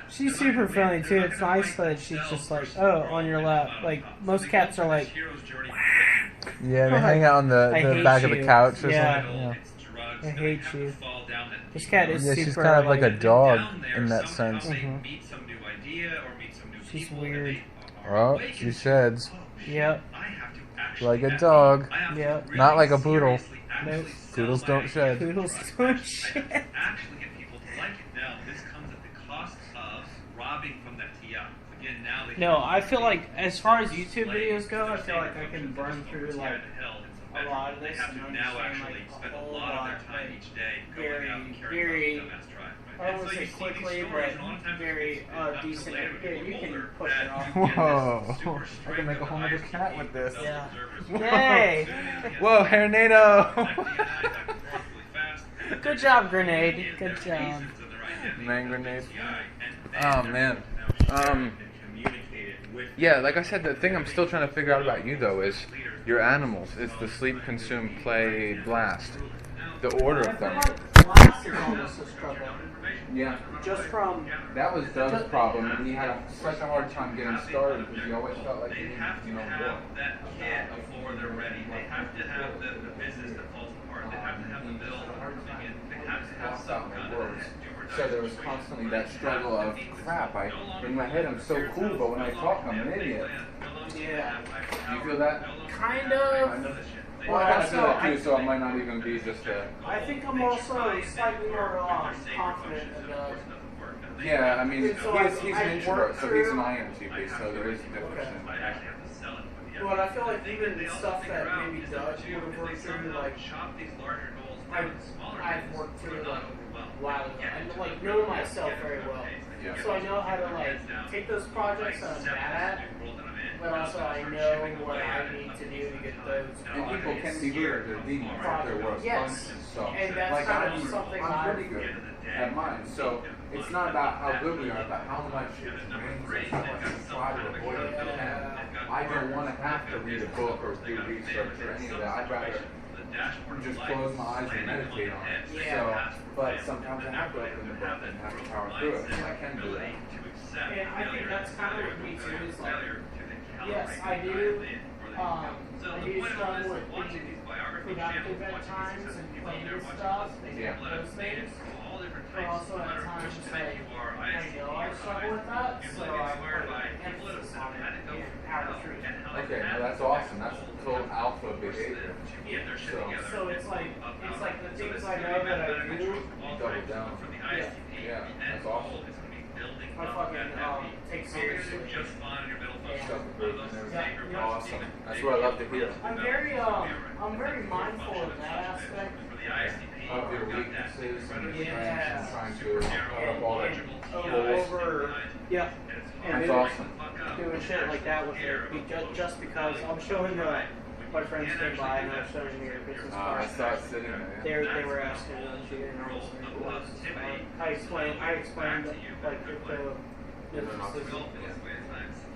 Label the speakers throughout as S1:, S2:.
S1: She's super friendly too. It's nice that she's just like, oh, on your lap. Like most cats are like,
S2: Yeah, they hang out on the
S1: hate
S2: back of the
S1: you.
S2: couch or
S1: Yeah.
S2: something. Yeah.
S1: I hate you. This cat is
S2: Yeah,
S1: super.
S2: she's kind of like a dog in that
S3: somehow
S2: sense.
S3: they meet some new idea or meet some new
S1: She's
S3: people that
S1: weird.
S3: they are
S2: Oh, she sheds.
S1: Yep.
S3: I have to actually
S2: Like a
S3: act.
S2: dog.
S3: I have to
S1: Yep.
S3: really
S2: Not like a poodle.
S3: seriously
S1: Nope.
S3: actually sell
S2: Poodles
S3: my
S2: don't
S3: idea.
S2: shed.
S1: Poodles don't shit.
S3: Actually get people to like it. Now, this comes at the cost of robbing from that TI. Again, now they
S1: No, I feel like as far as YouTube videos go, I feel like I can burn through like a lot of
S3: They
S1: this
S3: have to
S1: and
S3: now
S1: understand,
S3: actually
S1: like,
S3: spend
S1: a
S3: a
S1: whole
S3: lot of
S1: lot,
S3: their time
S1: like,
S3: each day
S1: very,
S3: going out and
S1: very-
S3: carrying on dumbass drive.
S1: I don't want to say quickly, but very decent. Yeah, you can push it off.
S2: Whoa. I can make a whole other cat with this.
S1: Yeah.
S2: Whoa.
S1: Yay!
S2: Whoa, Hernado!
S1: Good job, Grenade. Good job.
S2: Man grenade. Oh, man. Yeah, like I said, the thing I'm still trying to figure out about you, though, is your animals. It's the sleep, consume, play, blast. The order of them.
S1: Last is almost a struggle.
S2: Yeah.
S1: Just from
S2: That was Doug's problem, and he had such a hard time getting started because he always felt like he
S3: They
S2: needed
S3: have
S2: to
S3: to
S2: know
S3: have
S2: more.
S3: that kid before they're ready. They have to have the business that falls apart. They have to have the bill coming in. They have to have
S2: Lost
S3: some
S2: out my
S3: kind
S2: words.
S3: of do or die
S2: So there was constantly that struggle of crap. In my head I'm so cool, but when I talk I'm an idiot.
S1: yeah,
S2: You feel that?
S1: kind of.
S2: Well, I kind of feel that too, so I might not even be just a.
S1: I think I'm also slightly more confident than
S2: Yeah, I mean,
S1: So
S2: he's
S1: I
S2: an introvert,
S1: work
S2: so he's an
S1: through-
S2: INTP, so there is a difference in
S3: I
S2: that.
S3: actually have to sell it for the
S1: But I feel like even
S3: They also
S1: stuff
S3: figure
S1: that
S3: out
S1: maybe
S3: is
S1: Doug
S3: that
S1: would have worked through, like
S3: chop these larger goals down to smaller
S1: I've
S3: goals
S1: worked
S3: so
S1: through
S3: they're
S1: like
S3: not overwhelmed.
S1: a while ago. I like know myself very well.
S2: Yeah.
S1: So I know how to like take those projects that I'm bad at, but also I know what I need to do to get those
S2: And people can be good at their demons if they're worth
S1: Yes.
S2: punches. So,
S1: And that's
S2: like
S1: kind of something
S2: I'm pretty
S1: I've-
S2: good at mine. So it's not about how good we are, but how much it brings us, how much we try to avoid it if we can. I don't want to have to read a book or do research or any of that. I'd rather just close my eyes and meditate on it.
S1: Yeah.
S2: So, but sometimes I have to open the book and have to power through it, and I can do that.
S1: And I think that's kind of with me too. Is like, yes, I do. I do struggle with being productive at times and playing with stuff and
S2: Yeah.
S1: those things. But also at times, like, I know I struggle with that, so I put emphasis on it in power through.
S2: Okay, well that's awesome. That's total alpha behavior.
S1: So it's like the things I know that I do,
S2: You double down.
S1: yeah,
S2: Yeah, that's awesome.
S1: I fucking take seriously.
S2: Self-improvement. Awesome. That's what I love to hear.
S1: I'm very mindful of that aspect.
S2: Of your weaknesses and your strengths
S1: Yeah.
S2: and trying to cut up all that
S1: Over, yeah. And
S2: That's
S1: doing-
S2: awesome.
S1: Doing shit like that with me, just because I'm showing my friends came by and I was showing me your business
S2: I
S1: card.
S2: saw it sitting there.
S1: They were asking them to and I was like, I explained like the businesses.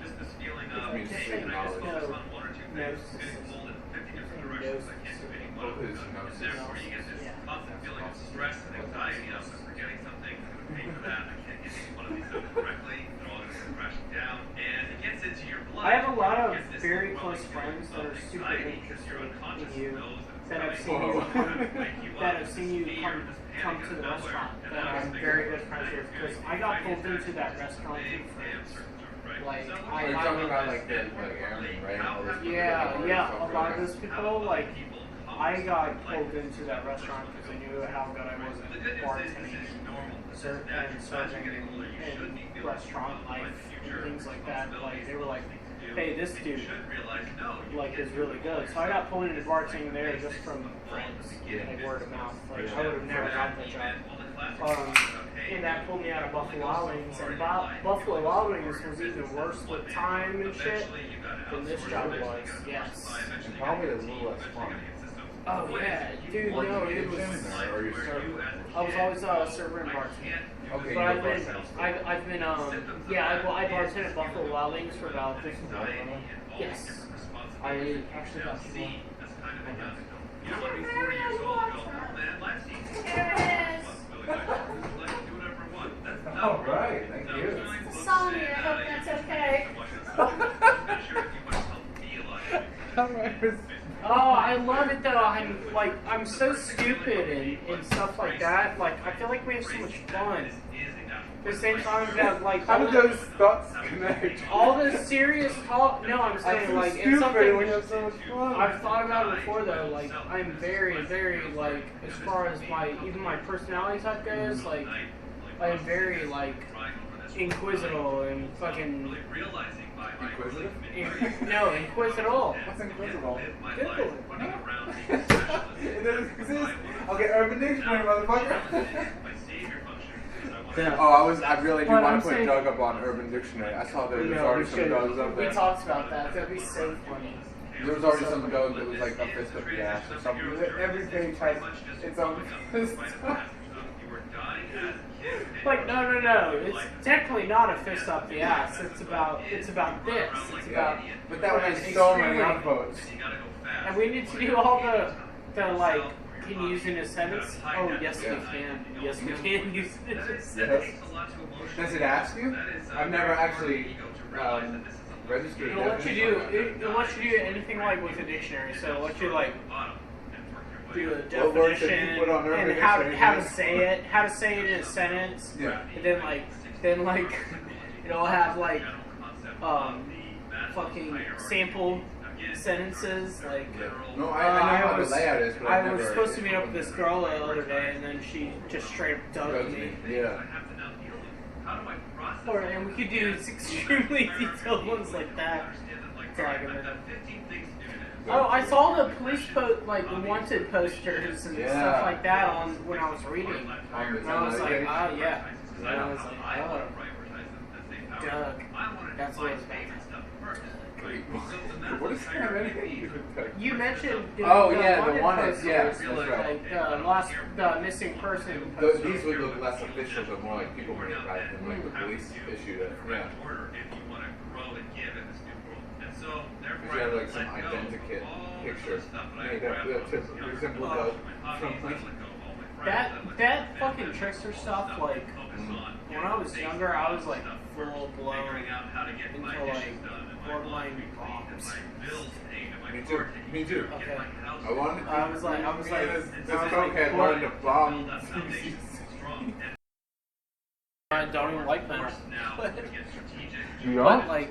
S3: Just this feeling
S2: It
S3: of
S2: means
S3: hey,
S2: seeking
S3: can I just
S2: knowledge.
S3: focus on one or two things? Getting pulled in 50 different directions. I can't do any one of them.
S2: Gnosis.
S3: Therefore, you get this constant feeling of stress and anxiety. I'm forgetting something. I'm going to pay for that. I can't get any one of these done correctly. They're all going to come crashing down. And it gets into your blood.
S1: I have a lot of
S3: You get this
S1: very
S3: overwhelming
S1: close friends that are
S3: feeling
S1: super
S3: of anxiety because
S1: interested
S3: your unconscious
S1: in you,
S3: knows
S1: that have
S3: it's
S1: seen
S3: coming.
S1: you
S3: Wake you
S1: that
S3: up.
S1: have seen you come to the restaurant that I'm very good friends with because I got pulled into that restaurant through friends. Like
S2: You're talking about like the airmen, right? All those people that work
S1: yeah.
S2: so
S1: A lot of
S2: good.
S1: those people, like, I got pulled into that restaurant because I knew how good I was at bartending and serving in restaurant life and things like that. Like, they were like, hey, this dude, like, is really good. So I got pulled into bartending there just from friends, like, word of mouth. Like, I would have never got that job. And that pulled me out of Buffalo Wild Wings, and Buffalo Wild Wings was even worse with time and shit than this job was. Yes.
S2: And probably a little less fun.
S1: Oh yeah, dude.
S2: Or
S1: No,
S2: you
S1: it
S2: get
S1: was.
S2: in there, or you serve.
S1: I was always a server and bartender.
S2: Okay,
S1: But I've
S2: you're
S1: been,
S2: bartender.
S1: I've been, I bartended at Buffalo Wild Wings for about 15 years. Yes. I actually got to one.
S3: You don't want to be 40 years old and go, oh man, life's easy. Let me do whatever I want. That's
S2: All right, thank you.
S4: Sorry, I hope that's okay.
S1: Oh, I love it though. I'm so stupid and stuff like that. Like, I feel like we have so much fun. At the same time, that like
S2: How did those thoughts connect?
S1: all the serious talk. No, I'm saying
S2: I'm
S1: like
S2: so
S1: it's
S2: stupid
S1: something.
S2: when you have so much fun.
S1: I've thought about it before though. Like, I'm very, very like as far as even my personality type goes. Like, I'm very like inquisitive and fucking.
S2: Inquisitive?
S1: No, inquisitive.
S2: What's inquisitive?
S1: Google it.
S2: It doesn't exist. Okay, Urban Dictionary, motherfucker.
S1: Yeah.
S2: Oh, I really do
S1: But
S2: want
S1: I'm
S2: to put
S1: saying-
S2: Doug up on Urban Dictionary. I saw there was
S1: No, we
S2: already some
S1: should.
S2: Dougs up
S1: We
S2: there.
S1: talked about that. That'd be so funny.
S2: There was already some Doug that was like a fist up the ass or something. Every page has its own fist.
S1: Like, no. It's technically not a fist up the ass. It's about this. It's about.
S2: But that would make so many
S1: extremely-
S2: upvotes.
S1: And we need to do all the like. Can you use in a sentence? Oh, yes, we can. Yes, we can use it in a sentence.
S2: Does it ask you? I've never actually registered.
S1: It'll let you do. It'll let you do anything like with a dictionary. So it'll let you like do a
S2: What words have you
S1: definition
S2: put on Urban
S1: and how
S2: Dictionary?
S1: to say it, how to say it in a sentence.
S2: Yeah.
S1: And then like it'll have like fucking sample sentences like.
S2: No, I know how the layout is, but
S1: I
S2: I've
S1: was
S2: never.
S1: supposed to meet up with this girl the other day, and then she just straight up dubbed me.
S2: Yeah.
S1: And we could do extremely detailed ones like that. Oh, I saw the police wanted posters and
S2: Yeah.
S1: stuff like that on when I was reading.
S2: On the
S1: And I was like,
S2: page.
S1: oh yeah. And I was like, oh, Doug. That's what it's about.
S2: What does that have anything to do with that?
S1: You mentioned
S2: Oh, yeah, the
S1: wanted
S2: wanted, yeah,
S1: posters,
S2: that's right.
S1: like the missing person
S2: Those,
S1: posters.
S2: these would look less official, but more like people made it rather than like the police issued it. Yeah. Because you have like some identikit picture made up that just resembled Doug from like.
S1: That fucking trickster stuff, like, when I was younger, I was like full blown into like borderline bombs.
S2: Me too.
S1: Okay.
S2: I wanted.
S1: I was like,
S2: this
S1: I was
S2: cokehead
S1: like,
S2: wanted to bomb.
S1: I don't even like them.
S2: You
S1: But like,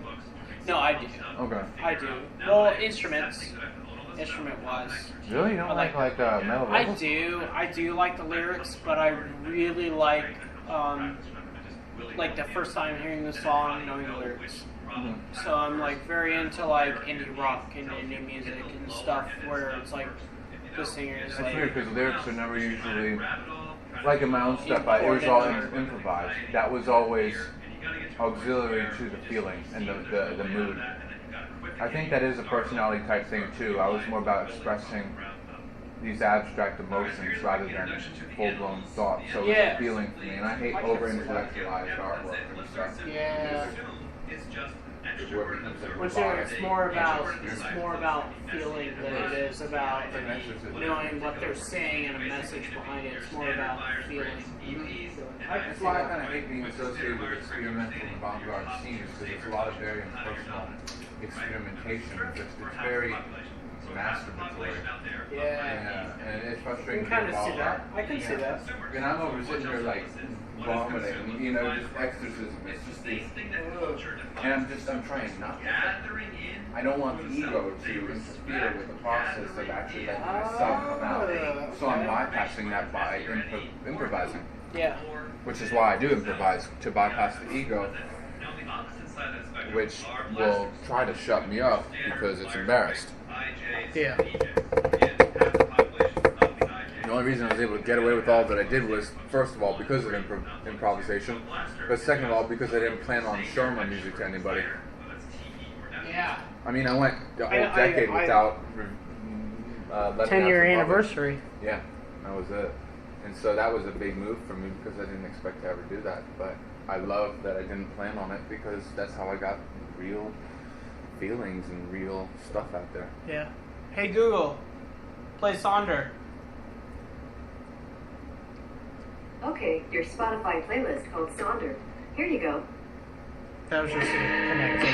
S1: no, I do.
S2: Okay.
S1: I do. Well, instrument wise.
S2: Really? You don't
S1: I like-
S2: metal
S1: I do like the lyrics, but I really like the first time hearing the song, knowing the lyrics. So I'm like very into like indie rock and indie music and stuff where it's like the singers
S5: It's
S1: like.
S5: weird because lyrics are never usually like in my own stuff. It was all improvised. That was always auxiliary to the feeling and the mood. I think that is a personality type thing too. I was more about expressing these abstract emotions rather than full-blown thought. So it was
S1: Yeah.
S5: a feeling for me, and I hate over-intellectualized artwork and stuff.
S1: Yeah. Which
S2: Which
S1: it's more about feeling than it is about knowing what they're saying and a message behind it. It's more about feeling.
S2: That's why I kind of hate being associated with experimental and avant-garde scenes, because it's a lot of very impersonal experimentation. It's very masturbatory.
S1: Yeah.
S2: And it's
S1: I
S2: frustrating.
S1: can kind of
S2: to
S1: see
S2: follow.
S1: that. I can see that.
S2: And I'm over sitting here like vomiting, you know, just exorcism. It's just this, and I'm trying not to. I don't want the ego to interfere with the process of actually letting myself come out. So I'm bypassing that by improvising.
S1: Yeah.
S5: Which is why I do improvise, to bypass the ego, which will try to shut me up because it's embarrassed.
S1: Yeah.
S5: The only reason I was able to get away with all that I did was, first of all, because of improvisation, but second of all, because I didn't plan on showing my music to anybody.
S1: Yeah.
S5: I mean, I went the whole
S1: I-
S5: decade without letting
S1: 10-year
S5: out the public.
S1: anniversary.
S5: Yeah, that was it. And so that was a big move for me because I didn't expect to ever do that. But I love that I didn't plan on it because that's how I got real feelings and real stuff out there.
S1: Yeah. Hey Google, play Sonder.
S6: Okay, your Spotify playlist called Sonder. Here you go.
S1: That was just connected to.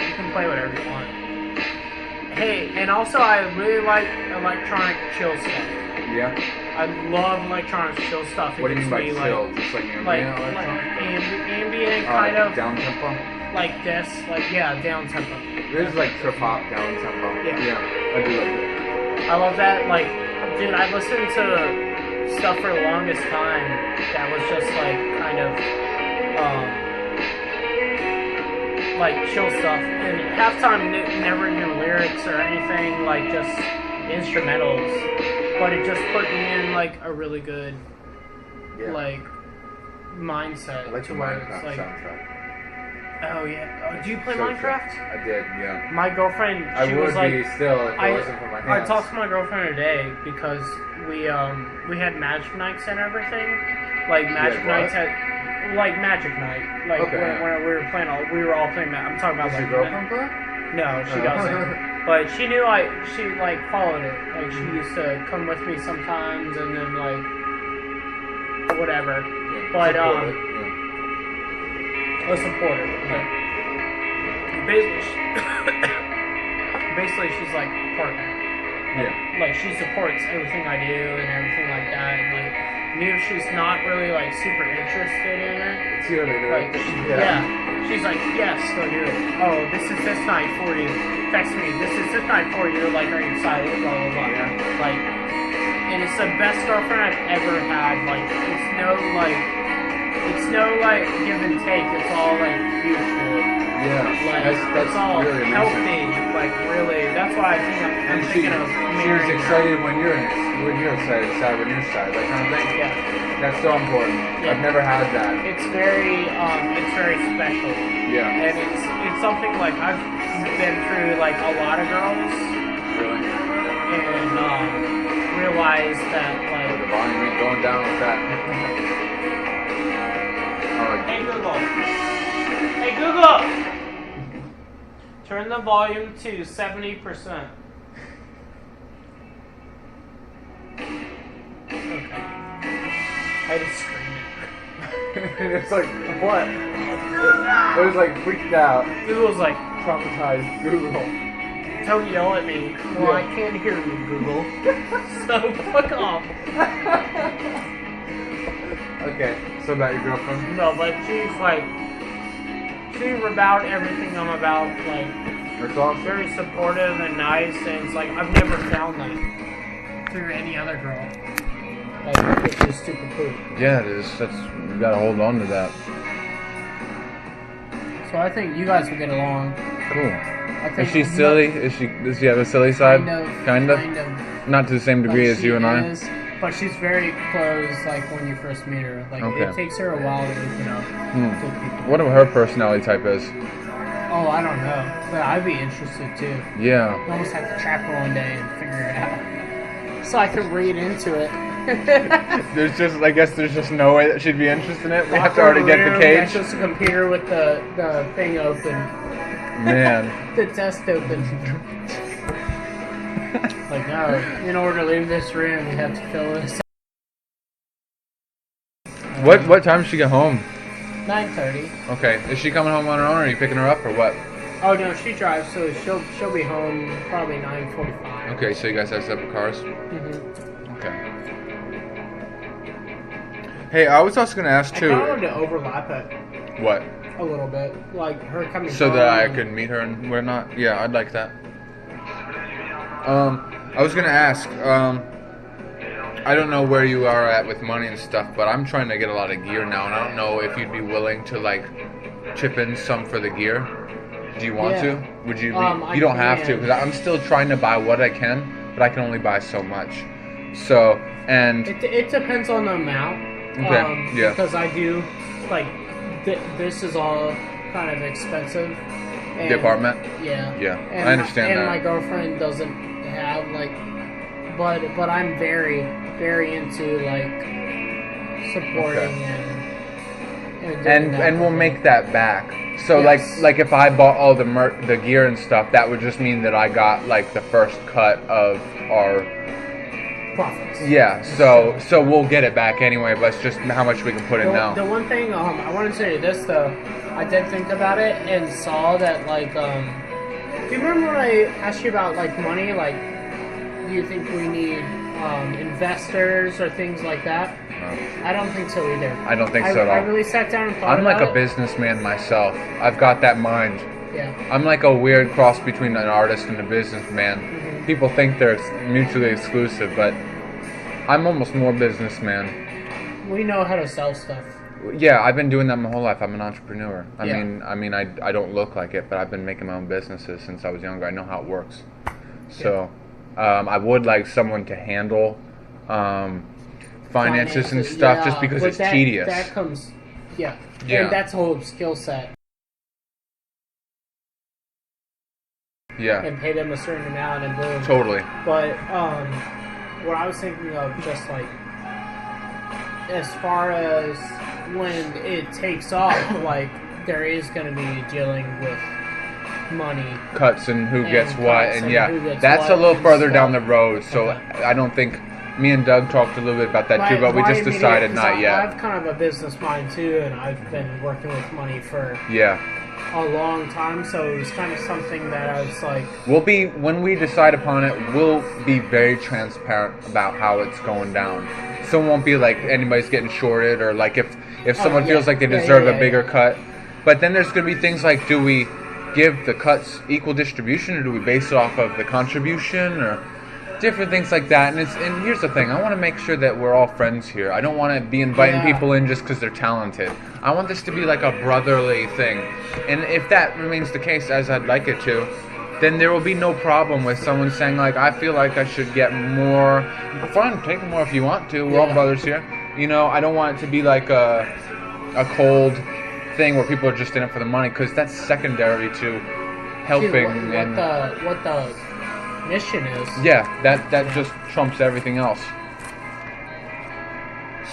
S1: You can play whatever you want. Hey, and also I really like electronic chill stuff.
S2: Yeah.
S1: I love electronic chill stuff. It
S2: What do you
S1: gets
S2: mean by
S1: me,
S2: chill? Just like ambient
S1: like
S2: electronic?
S1: ambient kind of
S2: down tempo.
S1: like this, down tempo.
S2: There's like trip hop down tempo.
S1: Yeah.
S2: I do like that.
S1: I love that. Like, dude, I listened to stuff for the longest time that was just like kind of like chill stuff, and half time never even lyrics or anything, like just instrumentals, but it just put me in like a really good like mindset.
S2: I like
S1: to
S2: the
S1: where
S2: Minecraft
S1: it's like,
S2: soundtrack.
S1: oh yeah, do you play
S2: So
S1: Minecraft?
S2: I did, yeah.
S1: My girlfriend,
S2: I
S1: she
S2: would
S1: was like,
S2: be still if it
S1: I
S2: wasn't for my hands.
S1: talked to my girlfriend today because we had magic nights and everything. Like magic
S2: what?
S1: nights had like magic night. Like
S2: Okay.
S1: when we were playing we were all playing I'm talking about
S2: Does
S1: like
S2: your girlfriend play?
S1: no, she
S2: Oh.
S1: doesn't. But she knew she like followed it. Like she used to come with me sometimes and then like whatever.
S2: Yeah.
S1: But
S2: Support it,
S1: a supporter. Like, basically she's like a partner.
S2: yeah.
S1: Like she supports everything I do and everything like that. And like even if she's not really like super interested in it,
S2: Cheerleader.
S1: like she's like, yes, go do it. Oh, this is this night for you. Text me. This is this night for you. Like, are you excited? Blah blah blah.
S2: Yeah.
S1: Like, and it's the best girlfriend I've ever had. Like, it's no like give and take. It's all like mutual.
S2: Yeah.
S1: Like
S2: That's
S1: it's all
S2: really amazing.
S1: healthy. Like really, that's why I think I'm
S2: And she
S1: thinking of
S2: was
S1: marrying her.
S2: excited when you're excited, sad when you're sad, that kind of thing.
S1: Yeah.
S2: That's so important.
S1: Yeah.
S2: I've never had that.
S1: It's very special.
S2: Yeah.
S1: And it's something like I've been through like a lot of girls
S2: Really.
S1: and realized that
S2: The
S1: like
S2: volume ain't going down with that.
S1: hey Google. Hey Google, turn the volume to 70%. Okay. I just screamed.
S2: It's like, what? It was like freaked out.
S1: Google's like,
S2: Traumatized Google.
S1: don't yell at me. Well, I can't hear you, Google. So fuck off.
S2: Okay, so about your girlfriend?
S1: No, but she's about everything I'm about. Like,
S2: That's awesome.
S1: very supportive and nice, and it's like I've never found that through any other girl. Like, it's just super cool.
S5: Yeah, it is. You gotta hold on to that.
S1: So I think you guys will get along.
S5: Cool.
S1: I think
S5: Is she silly? Does she have a silly side?
S1: Kind of.
S5: Not to the same degree
S1: Like,
S5: as you and I.
S1: is, but she's very close. Like when you first meet her, like
S5: Okay.
S1: it takes her a while to open up to people.
S5: What her personality type is?
S1: Oh, I don't know, but I'd be interested too.
S5: Yeah.
S1: I almost have to trap her one day and figure it out, so I can read into it.
S5: I guess there's just no way that she'd be interested in it. We
S1: Lock
S5: have to
S1: her
S5: already
S1: in
S5: get
S1: a
S5: the
S1: room,
S5: cage.
S1: That's just a computer with the thing open,
S5: Man.
S1: the test open. Like, no, in order to leave this room, you have to fill this.
S5: What time does she get home?
S1: 9:30.
S5: Okay. Is she coming home on her own, or are you picking her up, or what?
S1: Oh no, she drives, so she'll be home probably 9:45.
S5: Okay, so you guys have separate cars?
S1: Mm-hmm.
S5: Okay. Hey, I was also gonna ask
S1: I
S5: too.
S1: kind of wanted to overlap it
S5: What?
S1: a little bit, like her coming.
S5: So
S1: home
S5: that I
S1: and-
S5: could meet her and whatnot? Yeah, I'd like that. I was gonna ask, I don't know where you are at with money and stuff, but I'm trying to get a lot of gear now, and I don't know if you'd be willing to, like, chip in some for the gear. Do you want
S1: Yeah.
S5: to? Would you be?
S1: I
S5: You don't have to,
S1: can.
S5: because I'm still trying to buy what I can, but I can only buy so much. So, and...
S1: It depends on the amount.
S5: Okay, yeah.
S1: Because I do, like, this is all kind of expensive. And,
S5: The apartment?
S1: Yeah.
S5: Yeah,
S1: And,
S5: I understand
S1: and
S5: that.
S1: my girlfriend doesn't have, like, but I'm very, very into, like, supporting
S5: Okay.
S1: and doing that.
S5: And we'll make that back. So
S1: Yes.
S5: like if I bought all the gear and stuff, that would just mean that I got like the first cut of our
S1: profits.
S5: Yeah, so we'll get it back anyway, but it's just how much we can put in now.
S1: The one thing I wanted to say this though, I did think about it and saw that like do you remember when I asked you about like money? Like, do you think we need investors or things like that?
S5: No.
S1: I don't think so either.
S5: I don't think so at all.
S1: I really sat down and thought
S5: I'm like
S1: about
S5: a businessman myself. I've got that mind.
S1: Yeah.
S5: I'm like a weird cross between an artist and a businessman.
S1: Mm-hmm.
S5: People think they're mutually exclusive, but I'm almost more businessman.
S1: We know how to sell stuff.
S5: Yeah, I've been doing that my whole life. I'm an entrepreneur.
S1: Yeah.
S5: I mean, I don't look like it, but I've been making my own businesses since I was younger. I know how it works. So, I would like someone to handle finances and stuff, just because
S1: but
S5: it's tedious.
S1: That comes, yeah.
S5: Yeah.
S1: And that's a whole skill set.
S5: Yeah,
S1: And pay them a certain amount and boom.
S5: totally.
S1: But what I was thinking of, just like as far as when it takes off, like there is going to be dealing with money.
S5: Cuts and who
S1: And
S5: gets what,
S1: cuts
S5: and
S1: and
S5: yeah,
S1: who gets
S5: that's
S1: what
S5: a little
S1: and
S5: further
S1: stuff.
S5: down the road. So
S1: Okay.
S5: I don't think me and Doug talked a little bit about that too, but we
S1: My
S5: just
S1: immediate-
S5: decided
S1: 'cause
S5: not yet.
S1: I've kind of a business mind too, and I've been working with money for
S5: Yeah,
S1: a long time, so it was kind of something that I was like,
S5: we'll be when we decide upon it. We'll be very transparent about how it's going down. So it won't be like anybody's getting shorted, or like if someone
S1: yeah.
S5: feels like they
S1: Yeah,
S5: deserve
S1: yeah,
S5: a bigger
S1: yeah.
S5: cut. But then there's going to be things like, do we give the cuts equal distribution, or do we base it off of the contribution, or different things like that. And here's the thing, I want to make sure that we're all friends here. I don't want to be inviting
S1: Yeah.
S5: people in just because they're talented. I want this to be like a brotherly thing. And if that remains the case, as I'd like it to, then there will be no problem with someone saying like, I feel like I should get more. Fine, take more if you want to. We're all
S1: Yeah.
S5: brothers here. You know, I don't want it to be like a cold thing where people are just in it for the money, because that's secondary to helping.
S1: dude,
S5: and
S1: what the mission is.
S5: yeah, that just trumps everything else.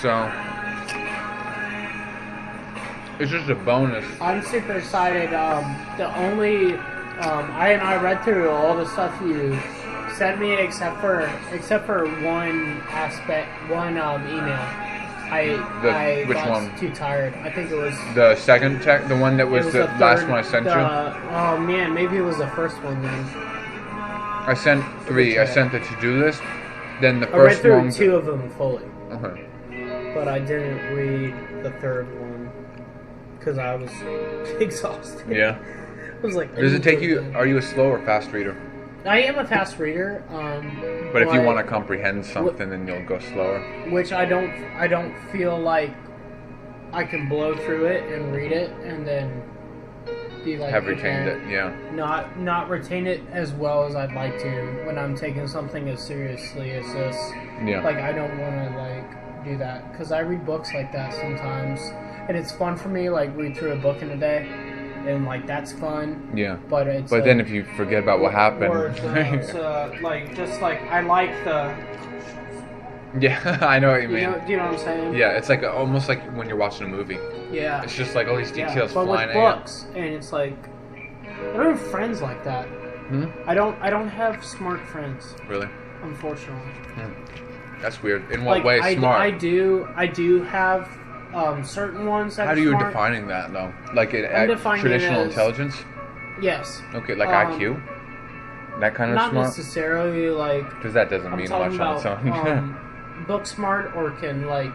S5: So it's just a bonus.
S1: I'm super excited. The only I read through all the stuff you sent me except for one aspect, one email.
S5: Which
S1: got
S5: one?
S1: too tired. I think it was
S5: The second check, the one that
S1: it
S5: was the last
S1: third-
S5: one I sent you.
S1: Oh man, maybe it was the first one then.
S5: I sent 3. I sent the to-do list. Then the
S1: I read
S5: first
S1: through
S5: one.
S1: 2 of them fully,
S5: Okay.
S1: but I didn't read the third one because I was exhausted.
S5: Yeah.
S1: I was like,
S5: Does it take you? Are you a slow or fast reader?
S1: I am a fast reader.
S5: But if you want to comprehend something, then you'll go slower.
S1: which I don't feel like I can blow through it and read it and then be like,
S5: Have retained
S1: okay,
S5: it, yeah.
S1: not retain it as well as I'd like to when I'm taking something as seriously as this.
S5: Yeah.
S1: Like I don't want to like do that because I read books like that sometimes, and it's fun for me. Like read through a book in a day, and like that's fun.
S5: Yeah.
S1: But it's
S5: But then if you forget about what happened.
S1: or it's, like just like I like the.
S5: Yeah, I know what you
S1: Do
S5: mean.
S1: you know what I'm saying?
S5: Yeah, it's like almost like when you're watching a movie.
S1: Yeah.
S5: It's just like all these details
S1: but
S5: flying
S1: with
S5: at
S1: books, and it's like I don't have friends like that.
S5: you.
S1: I don't have smart friends,
S5: Really?
S1: unfortunately.
S5: That's weird. In what
S1: Like
S5: way? Smart.
S1: I do have certain ones that
S5: How
S1: are
S5: do you
S1: smart.
S5: defining that though? Like
S1: I'm defining it
S5: traditional
S1: as-
S5: intelligence?
S1: Yes.
S5: Okay, like
S1: Um,
S5: IQ? That kind of
S1: Not
S5: smart?
S1: necessarily like
S5: Because that doesn't
S1: I'm
S5: mean much
S1: talking
S5: on
S1: about
S5: its own.
S1: book smart, or can like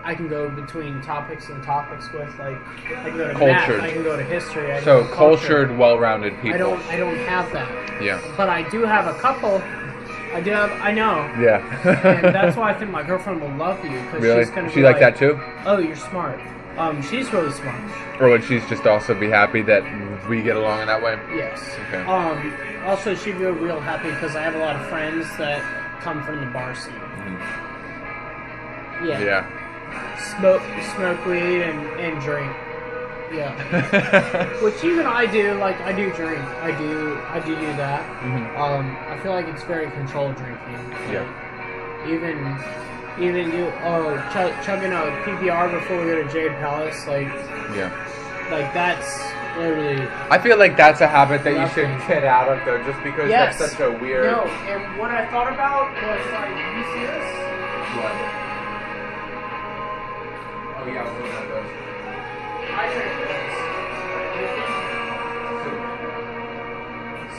S1: I can go between topics and topics with like I can go to math,
S5: Cultured.
S1: I can go to history. I can
S5: So
S1: go to
S5: cultured, well-rounded people.
S1: I don't have that.
S5: Yeah.
S1: But I do have a couple. I know.
S5: Yeah.
S1: And that's why I think my girlfriend will love you, because
S5: Really?
S1: she's gonna
S5: She
S1: be
S5: like that too?
S1: Oh, you're smart. She's really smart.
S5: Or would she just also be happy that we get along in that way?
S1: Yes.
S5: Okay.
S1: Also, she'd be real happy because I have a lot of friends that come from the bar scene. Yeah.
S5: Yeah.
S1: Smoke weed and drink. Yeah. Which even I do. Like I do drink. I do that. I feel like it's very controlled drinking.
S5: Yeah.
S1: Even you chugging a PBR before we go to Jade Palace, like
S5: Yeah.
S1: Like that's literally.
S5: I feel like that's a habit that you should get out of though, just because
S1: Yes.
S5: that's such a weird.
S1: No, and what I thought about was like, you see this?
S5: What? Oh yeah, I was looking at those.
S1: I drink those.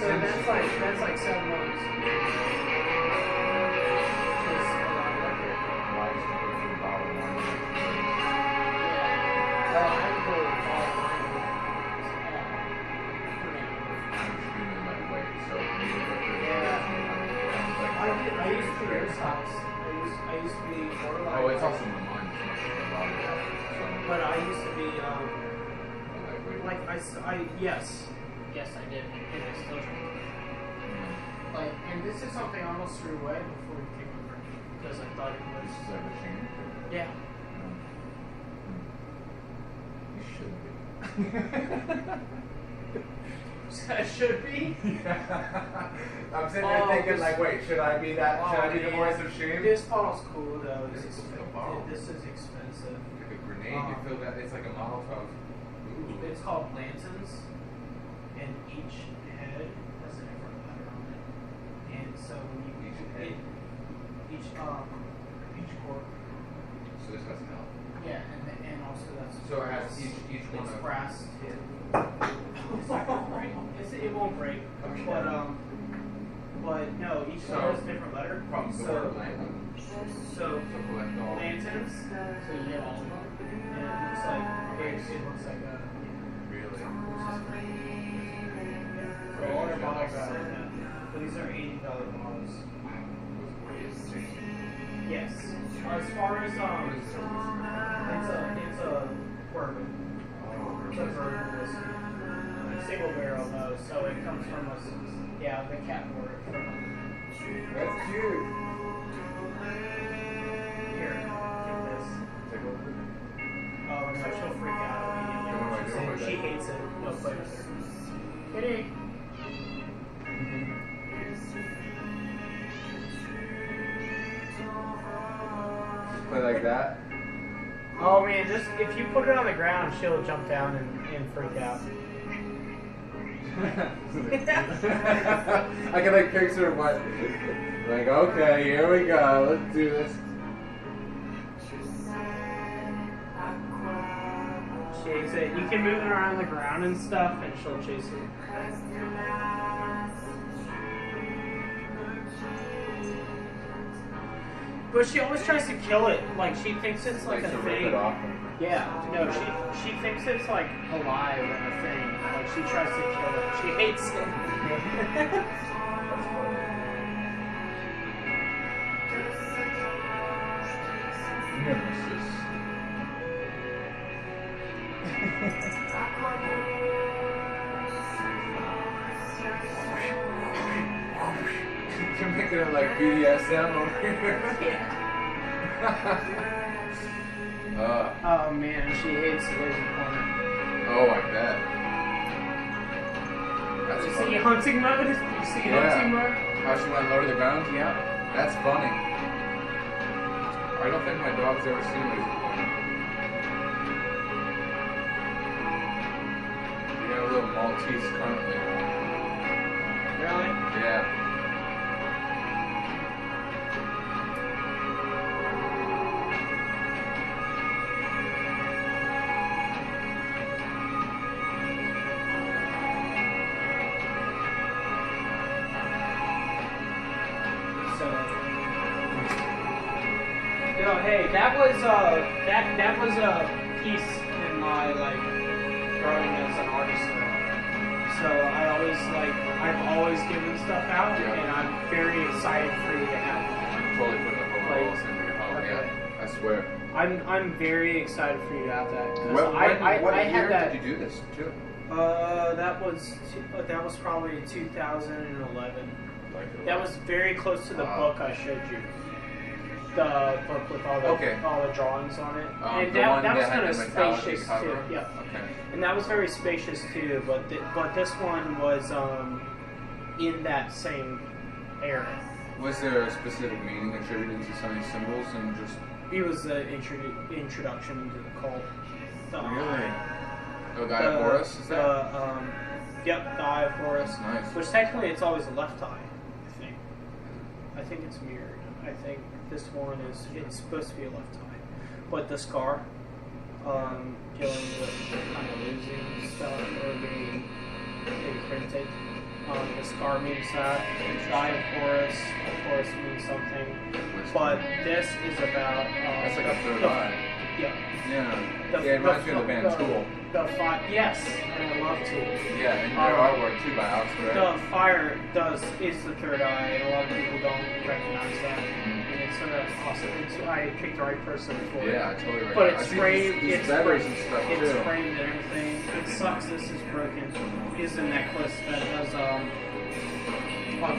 S1: So that's like 7 months. Just a lot of liquor.
S5: Why is it put in a bottle of wine?
S1: Yeah. I haven't put a bottle of wine for now.
S5: I'm extremely lightweight, so me liquor.
S1: Yeah. I used to be Air's house. I used to be borderline.
S5: Oh, it's also in mine. It's not a lot of that.
S1: But I used to be
S5: Lightweight.
S1: like yes, I did, and I still drink. Like, and this is something I almost threw away before we came over because I thought it was.
S5: This is like a shame.
S1: Yeah.
S5: You should be.
S1: That should be.
S5: I'm sitting there thinking,
S1: this-
S5: like, wait, should I be that? Should I be the voice of shame?
S1: This bottle's cool though.
S5: This
S1: It's
S5: is like a bottle.
S1: This is expensive.
S5: Like a grenade, you feel that? It's like a Molotov. Ooh.
S1: It's called Lanterns, and each head has a different letter on it. And so when you
S5: Each head?
S1: each cork.
S5: So this has milk.
S1: Yeah, and also that's.
S5: So it has each one
S1: It's
S5: of.
S1: brass too. It's not gonna break. It won't break.
S5: Okay.
S1: But no, each
S5: So,
S1: one has a different letter.
S5: From the
S1: so,
S5: word lantern.
S1: So
S5: To collect all.
S1: lanterns. So you get all of them, and it looks like a.
S5: Really?
S1: So all their bottles are like that. But these are $80 bottles. Yes. As far as it's a bourbon. It's a bourbon whiskey. Single barrel though, so it comes from the cat ordered from.
S5: That's cute.
S1: Here, get this.
S5: Take a look.
S1: Oh no, she'll freak out
S5: What do I do
S1: immediately.
S5: with
S1: She
S5: it?
S1: hates it. No play with her. Kitty.
S5: Play like that.
S1: Oh man, just if you put it on the ground, she'll jump down and freak out.
S5: I can like picture what, like, okay, here we go, let's do this.
S1: She hates it. You can move it around the ground and stuff, and she'll chase it. But she always tries to kill it. Like she thinks it's like
S5: Like
S1: a
S5: to rip
S1: thing.
S5: it off.
S1: Yeah, no, she thinks it's like alive and a thing. Like she tries to kill it. She hates it.
S5: Nemesis. You're making it like BDSM over here.
S1: Oh man, she hates laser pointer.
S5: Oh, I bet. That's
S1: You
S5: funny.
S1: see hunting mode? You see hunting mode?
S5: How she went low to the ground?
S1: Yeah.
S5: That's funny. I don't think my dog's ever seen laser pointer. We have a little Maltese currently.
S1: Really?
S5: Yeah.
S1: So, no, hey, that was a piece in my like growing as an artist. So I've always given stuff out,
S5: Yeah.
S1: and I'm very excited for you to have
S5: I'm totally putting up a
S1: Like,
S5: whole thing in your home.
S1: okay.
S5: Yeah. I swear.
S1: that. I'm very excited for you to have that. 'Cause
S5: What
S1: I
S5: year
S1: had that.
S5: did you do this too?
S1: That was probably 2011.
S5: Like
S1: That was very close to the
S5: Wow.
S1: book I showed you. The book with all the drawings on it. And
S5: the one
S1: that was
S5: had
S1: kind of
S5: the metallic
S1: spacious
S5: cover?
S1: too. Yeah.
S5: Okay.
S1: And that was very spacious too, but this one was in that same era.
S5: Was there a specific meaning attributed to some of these symbols and just
S1: It was the introduction into the cult. The
S5: really?
S2: a guy of Horus, is that?
S1: Yep, the Eye of Horus.
S2: Nice.
S1: Which technically it's always a left eye, I think. I think it's mirrored. I think this one it's supposed to be a left eye. But the scar, dealing with kind of losing stuff or being imprinted. The scar means that. The Eye of Horus means something. But this is about.
S2: That's like a third eye.
S1: Yeah.
S2: Yeah. It reminds me of the band Tool.
S1: Yes, and I love Tool.
S2: Yeah, and their artwork too by Alex Perez.
S1: The fire is the third eye, and a lot of people don't recognize that. And it's sort of awesome. I picked the right person for it.
S2: Yeah, I totally right.
S1: But
S2: I
S1: it's
S2: see
S1: framed.
S2: these
S1: It's
S2: feathers
S1: framed.
S2: and stuff
S1: It's
S2: too.
S1: framed and everything. It sucks. This is broken. Is the necklace that has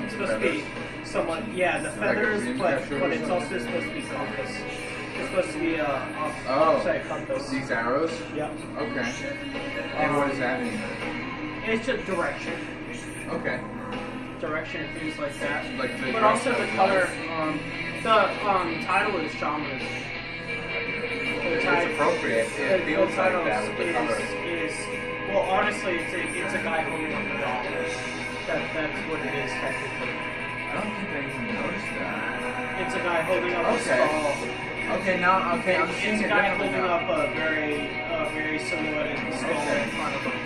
S1: it's supposed to be somewhat the
S2: Like a
S1: feathers,
S2: green
S1: but
S2: capture or
S1: but it's
S2: something?
S1: also supposed to be compass. It's supposed to be a
S2: Oh.
S1: offset compass.
S2: These arrows?
S1: Yep.
S2: Okay. And what does that mean?
S1: It's just direction.
S2: Okay.
S1: Direction and things like that.
S2: Like the
S1: but also the
S2: direction of
S1: color.
S2: life.
S1: The title is shamanism.
S2: It's appropriate. It feels like that with the color.
S1: Well, honestly, it's a guy holding up a doll. That's what it is technically.
S2: I don't think I even noticed that.
S1: It's a guy holding up a
S2: Okay.
S1: skull.
S2: Okay, now, okay, I'm seeing
S1: It's a
S2: it
S1: guy
S2: differently
S1: holding
S2: now.
S1: up a very silhouetted skull
S2: Okay.
S1: in front of him.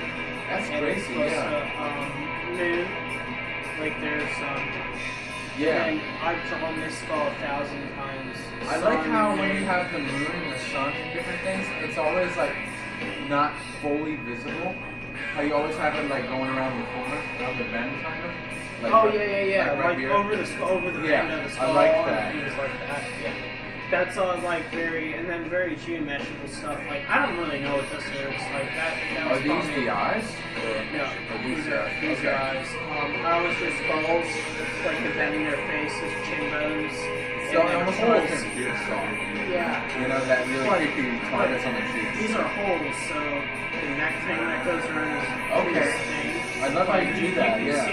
S2: That's
S1: And it's
S2: crazy,
S1: supposed
S2: yeah.
S1: to, moon. Like there's
S2: Yeah.
S1: And I've drawn this skull 1,000 times.
S2: I like
S1: Sun,
S2: how when you
S1: moon.
S2: have the moon and the sun and different things, it's always like not fully visible. How you always have it like going around the corner, around the bend kind of. Like
S1: Oh
S2: right-
S1: yeah.
S2: right
S1: Like
S2: here.
S1: over the
S2: Yeah,
S1: end of the
S2: I
S1: skull.
S2: like
S1: and
S2: that.
S1: things like that. Yeah. That's like very and then very geometrical stuff. Like I don't really know what this is. Like that.
S2: Are
S1: was
S2: these
S1: probably-
S2: the eyes?
S1: No.
S2: Or these
S1: These
S2: okay.
S1: guys. I was just skulls, like the bending their faces, chin bones.
S2: So
S1: and
S2: it
S1: then
S2: almost reminds me
S1: holes.
S2: of Beard Song.
S1: Yeah.
S2: You know, that really
S1: But-
S2: creepy targets on the cheeks.
S1: These are holes, so the neck thing that goes around is
S2: Okay.
S1: this thing.
S2: I love how you do that,
S1: You
S2: yeah.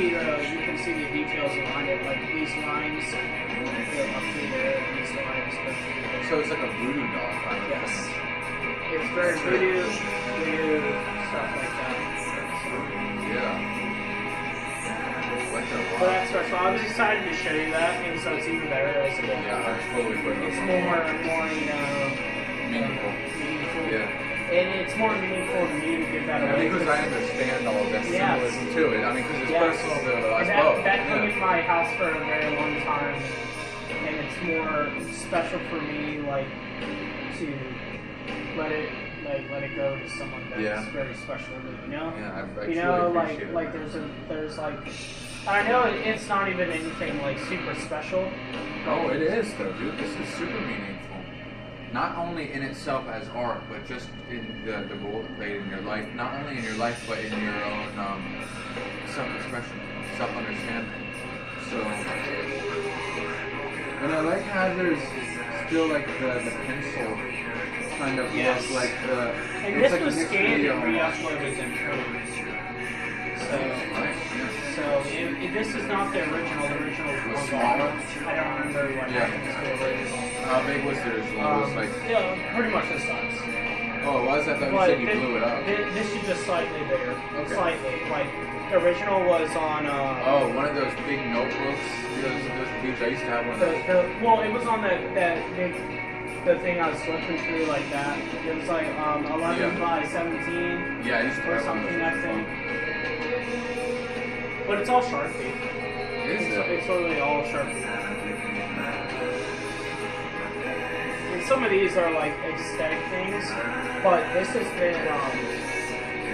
S1: can see the details behind it, like these lines go up through there, these lines go through there.
S2: So it's like a voodoo doll kind of
S1: Yes.
S2: thing.
S1: It's very voodoo, stuff like that.
S2: Yeah. Like a
S1: But that's special. I was excited to show you that, and so it's even better as a
S2: Yeah, I totally put it
S1: It's
S2: on.
S1: more,
S2: Meaningful.
S1: meaningful.
S2: Yeah.
S1: And it's more meaningful to me to give that
S2: Yeah,
S1: away.
S2: because I understand all of that
S1: Yes.
S2: symbolism to it. I mean, because it's
S1: Yes.
S2: personal to us
S1: And
S2: both.
S1: that came
S2: Yeah.
S1: in my house for a very long time, and it's more special for me, like to let it go to someone that's
S2: Yeah.
S1: very special to me. You know,
S2: Yeah, I
S1: you
S2: truly
S1: know,
S2: appreciate
S1: like
S2: it.
S1: there's like, I know it's not even anything like super special.
S2: Oh, it is though, dude. This is super meaningful. Not only in itself as art, but just in the role it played in your life. Not only in your life, but in your own self-expression, self-understanding. So, and I like how there's still like the pencil kind of
S1: Yes.
S2: look, like the.
S1: And
S2: it's
S1: this
S2: like
S1: was
S2: mixed
S1: scanned
S2: media
S1: and
S2: almost.
S1: re-uploaded in code. So.
S2: Nice, yeah.
S1: So this is not the original. The original
S2: Was
S1: was
S2: smaller?
S1: I don't remember what
S2: Yeah.
S1: happened to the original.
S2: How big was theirs? It was like.
S1: Yeah, pretty much this size.
S2: Oh, it was? I thought you
S1: But
S2: said you blew it up.
S1: This is just slightly bigger.
S2: Okay.
S1: Slightly. Like the original was on.
S2: Oh, one of those big notebooks. Those huge. I used to have one of those.
S1: Well, it was on that big. The thing I was flipping through like that. It was like 11
S2: Yeah.
S1: by 17
S2: Yeah, I used to
S1: or
S2: have one of
S1: something.
S2: those.
S1: I think. But it's all Sharpie.
S2: Is it?
S1: It's literally all Sharpie. And some of these are like aesthetic things, but this has been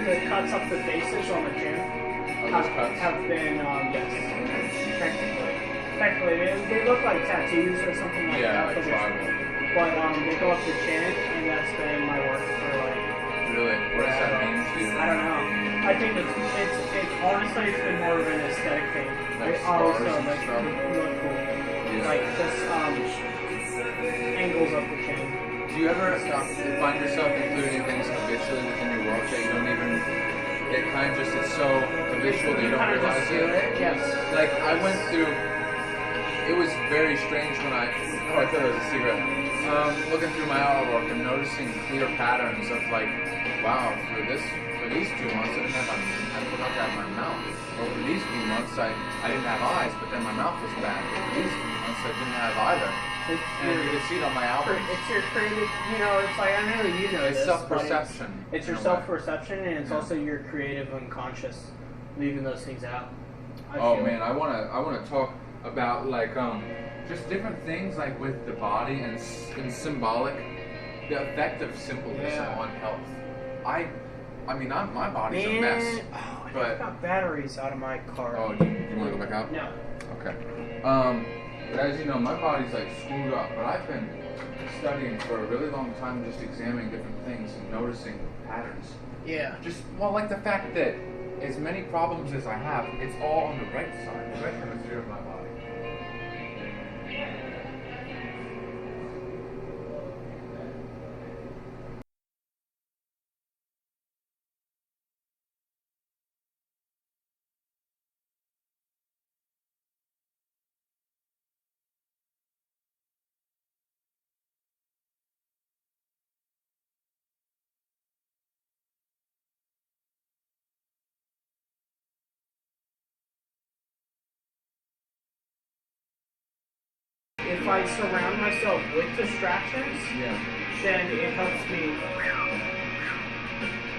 S1: the cuts up the faces on the chin
S2: Oh, those cuts?
S1: have been yes, technically they look like tattoos or something like
S2: Yeah,
S1: that.
S2: like tribal.
S1: But they go up the chin, and that's been my work for like.
S2: Really? What does that mean to you?
S1: I don't know. I think it's honestly it's been more of an aesthetic thing.
S2: Like
S1: It
S2: stars
S1: also
S2: and
S1: like
S2: stuff?
S1: look cool.
S2: Yeah.
S1: Like this angles up the chin.
S2: Do you ever find yourself including things habitually within your work that you don't even get kind of just, it's so habitual that you don't
S1: Kind of
S2: realize
S1: just do it. Yes.
S2: Like, I went through, it was very strange when I feel there's a cigarette.
S5: looking through my artwork and noticing clear patterns of like, wow, for these 2 months I forgot to have my mouth. Or for these few months I didn't have eyes, but then my mouth was bad. But for these few months I didn't have either. And you can see it on my album.
S1: It's your creative, it's like, I know you know
S5: It's
S1: this,
S5: self-perception.
S1: but It's your
S5: in a way.
S1: self-perception, and it's also your creative unconscious, leaving those things out. I
S5: Oh
S1: feel.
S5: man, I wanna talk about like just different things like with the body and symbolic, the effect of symbolism
S1: Yeah.
S5: on health. I mean, my body's
S1: Man,
S5: a mess.
S1: I
S5: but
S1: got batteries out of my car.
S5: oh, you want to go back out?
S1: No.
S5: Okay. But as you know, my body's like screwed up. But I've been studying for a really long time, just examining different things and noticing patterns.
S1: Yeah.
S5: Just like the fact that as many problems as I have, it's all on the right side, the right hemisphere of my body.
S1: If I surround myself with distractions,
S5: Yeah.
S1: then it helps me.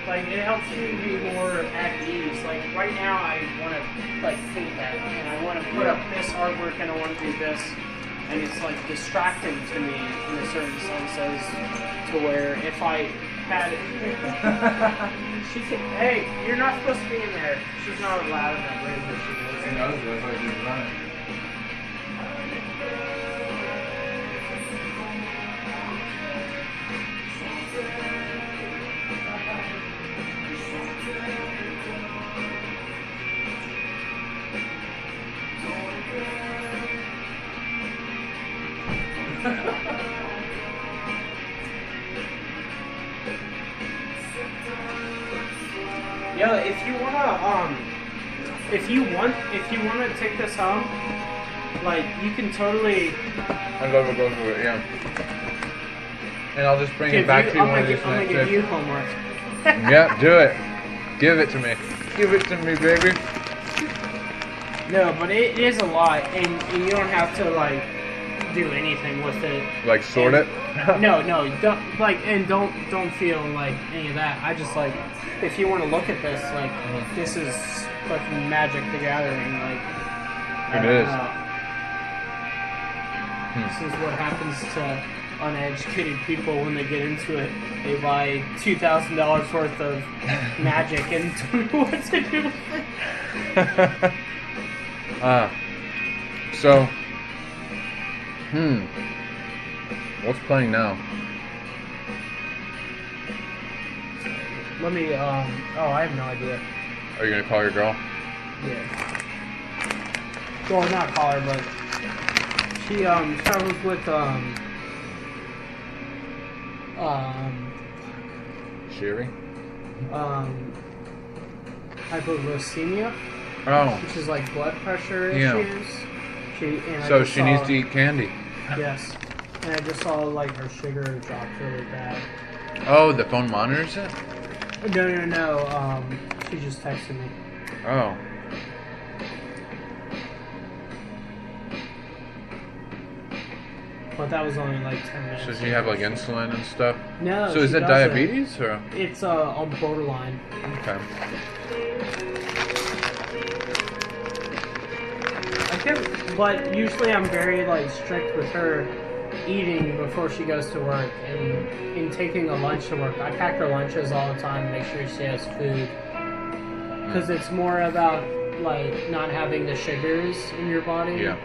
S1: Like, it helps me be more at ease. Like, right now I want to, like, think that, and I want to put up this artwork, and I want to do this, and it's, like, distracting to me in a certain sense, as to where if I had she can, hey, you're not supposed to be in there. She's not allowed in that room, but she is.
S5: She knows that's why she's running.
S1: Yeah, if you wanna take this home, like, you can totally
S5: I'd love to go through it, yeah. And I'll just bring it back to you
S1: I'm
S5: when
S1: gonna
S5: it's
S1: give
S5: next
S1: you homework.
S5: Yeah, do it. Give it to me. Give it to me, baby.
S1: No, but it is a lot, and you don't have to, like, do anything with it.
S5: Like sort it?
S1: No, don't, like, and don't feel like any of that. I just, like, if you want to look at this, like, this is fucking Magic the Gathering, like. I
S5: It
S1: don't
S5: is.
S1: know. This is what happens to uneducated people when they get into it. They buy $2,000 worth of Magic and don't know what to do with it.
S5: So, what's playing now?
S1: Let me, I have no idea.
S5: Are you gonna call your girl?
S1: Yeah. Well, not call her, but she, travels with,
S5: Sherry?
S1: hypoglycemia,
S5: Oh,
S1: which is like blood pressure
S5: Yeah.
S1: issues.
S5: so she needs to eat candy.
S1: Yes. And I just saw, like, her sugar dropped really bad.
S5: Oh, the phone monitors it?
S1: No, she just texted me.
S5: Oh.
S1: But that was only like 10 minutes.
S5: So she have like insulin and stuff?
S1: No.
S5: So is
S1: she
S5: it
S1: doesn't.
S5: diabetes or?
S1: It's on borderline.
S5: Okay.
S1: But usually I'm very, like, strict with her eating before she goes to work and in taking a lunch to work. I pack her lunches all the time, make sure she has food. Because it's more about, like, not having the sugars in your body.
S5: Yeah.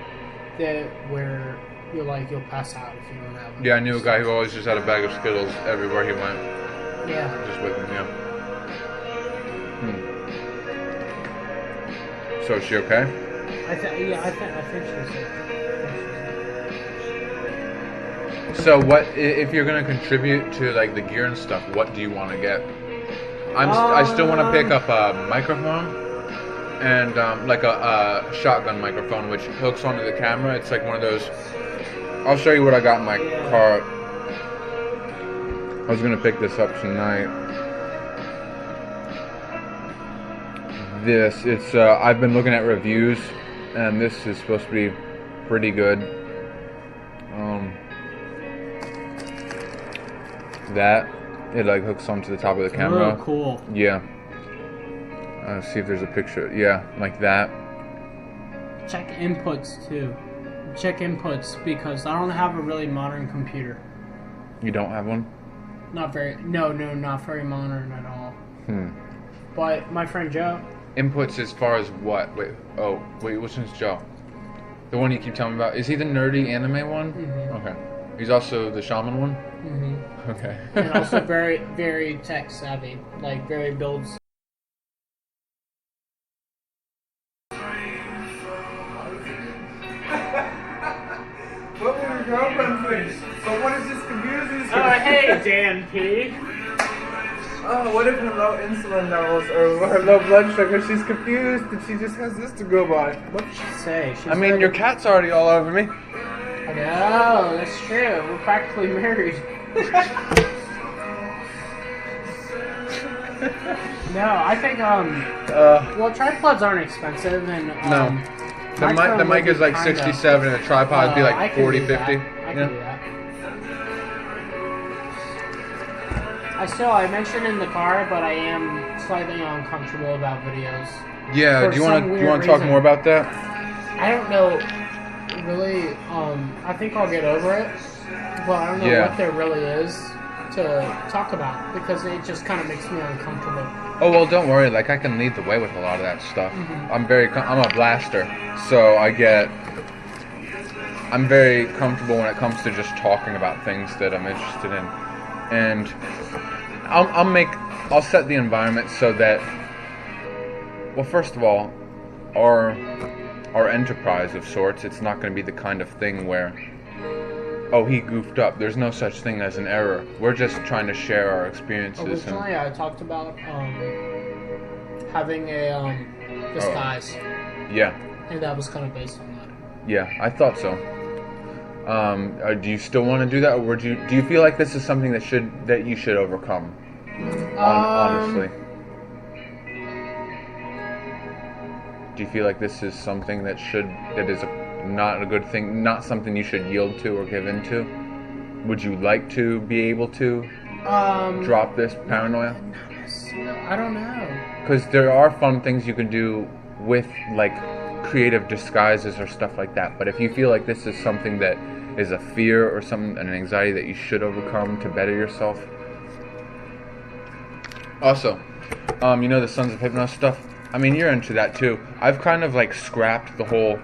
S1: That where you'll pass out if you don't have them.
S5: Yeah, I knew a guy who always just had a bag of Skittles everywhere he went.
S1: Yeah.
S5: Just with him, yeah. So is she okay?
S1: I think she's
S5: So what if you're gonna contribute to like the gear and stuff? What do you want to get? I still want to pick up a microphone and like a shotgun microphone which hooks onto the camera. It's like one of those. I'll show you what I got in my car I was gonna pick this up tonight. It's I've been looking at reviews, and this is supposed to be pretty good. That it like hooks onto the top of the camera.
S1: Oh, cool.
S5: Yeah. See if there's a picture. Yeah, like that.
S1: Check inputs too. Check inputs because I don't have a really modern computer.
S5: You don't have one?
S1: Not very not very modern at all. But my friend Joe.
S5: Inputs as far as what? Wait, which one's Joe? The one you keep telling me about? Is he the nerdy anime one?
S1: Mm-hmm.
S5: Okay. He's also the shaman one?
S1: Mm-hmm.
S5: Okay.
S1: And also very, very tech savvy. Like, very builds.
S2: What were your girlfriend things? So what is this confusing?
S1: Oh, hey, Dan P.
S2: Oh, what if her low insulin levels or her low blood sugar? She's confused and she just has this to go by.
S1: What did she say?
S5: I mean, your cat's already all over me.
S1: I know, that's true. We're practically married. No, I think, well, tripods aren't expensive, and,
S5: No. The mic is like 67 and the tripod would be like 40, 50.
S1: I can do that. I mentioned in the car, but I am slightly uncomfortable about videos.
S5: Yeah,
S1: For
S5: do you
S1: some
S5: want
S1: weird
S5: to talk
S1: reason.
S5: more about that?
S1: I don't know, really, I think I'll get over it, but I don't know what there really is to talk about, because it just kind of makes me uncomfortable.
S5: Oh, well, don't worry. Like, I can lead the way with a lot of that stuff.
S1: Mm-hmm.
S5: I'm a blaster, so I'm very comfortable when it comes to just talking about things that I'm interested in. And I'll set the environment so that, well, first of all, our enterprise of sorts, it's not going to be the kind of thing where, oh, he goofed up. There's no such thing as an error. We're just trying to share our experiences.
S1: Originally, I talked about having a disguise,
S5: Yeah.
S1: and that was kind of based on that.
S5: Yeah, I thought so. Do you still want to do that, or do you feel like this is something that you should overcome? Honestly, do you feel like this is something that is not a good thing, not something you should yield to or give into? Would you like to be able to drop this paranoia?
S1: I don't know.
S5: Because there are fun things you can do with like creative disguises or stuff like that. But if you feel like this is something that is a fear or something, an anxiety that you should overcome to better yourself. Also, you know the Sons of Hypnos stuff? I mean, you're into that too. I've kind of like scrapped the whole,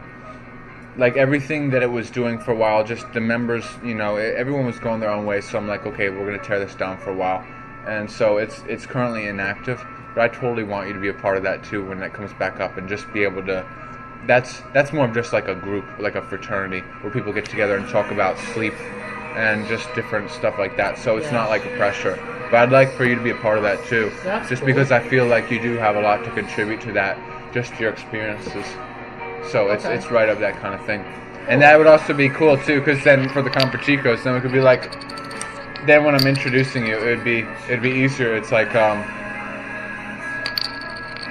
S5: like everything that it was doing for a while. Just the members, everyone was going their own way. So I'm like, okay, we're gonna tear this down for a while. And so it's currently inactive. But I totally want you to be a part of that too when that comes back up, and just be able to. That's more of just like a group, like a fraternity, where people get together and talk about sleep and just different stuff like that. So it's not like a pressure. But I'd like for you to be a part of that too.
S1: That's
S5: just
S1: cool.
S5: because I feel like you do have a lot to contribute to that, just your experiences. So it's right up that kind of thing. And that would also be cool too, because then for the Comprachicos, then it could be like, then when I'm introducing you, it'd be easier. It's like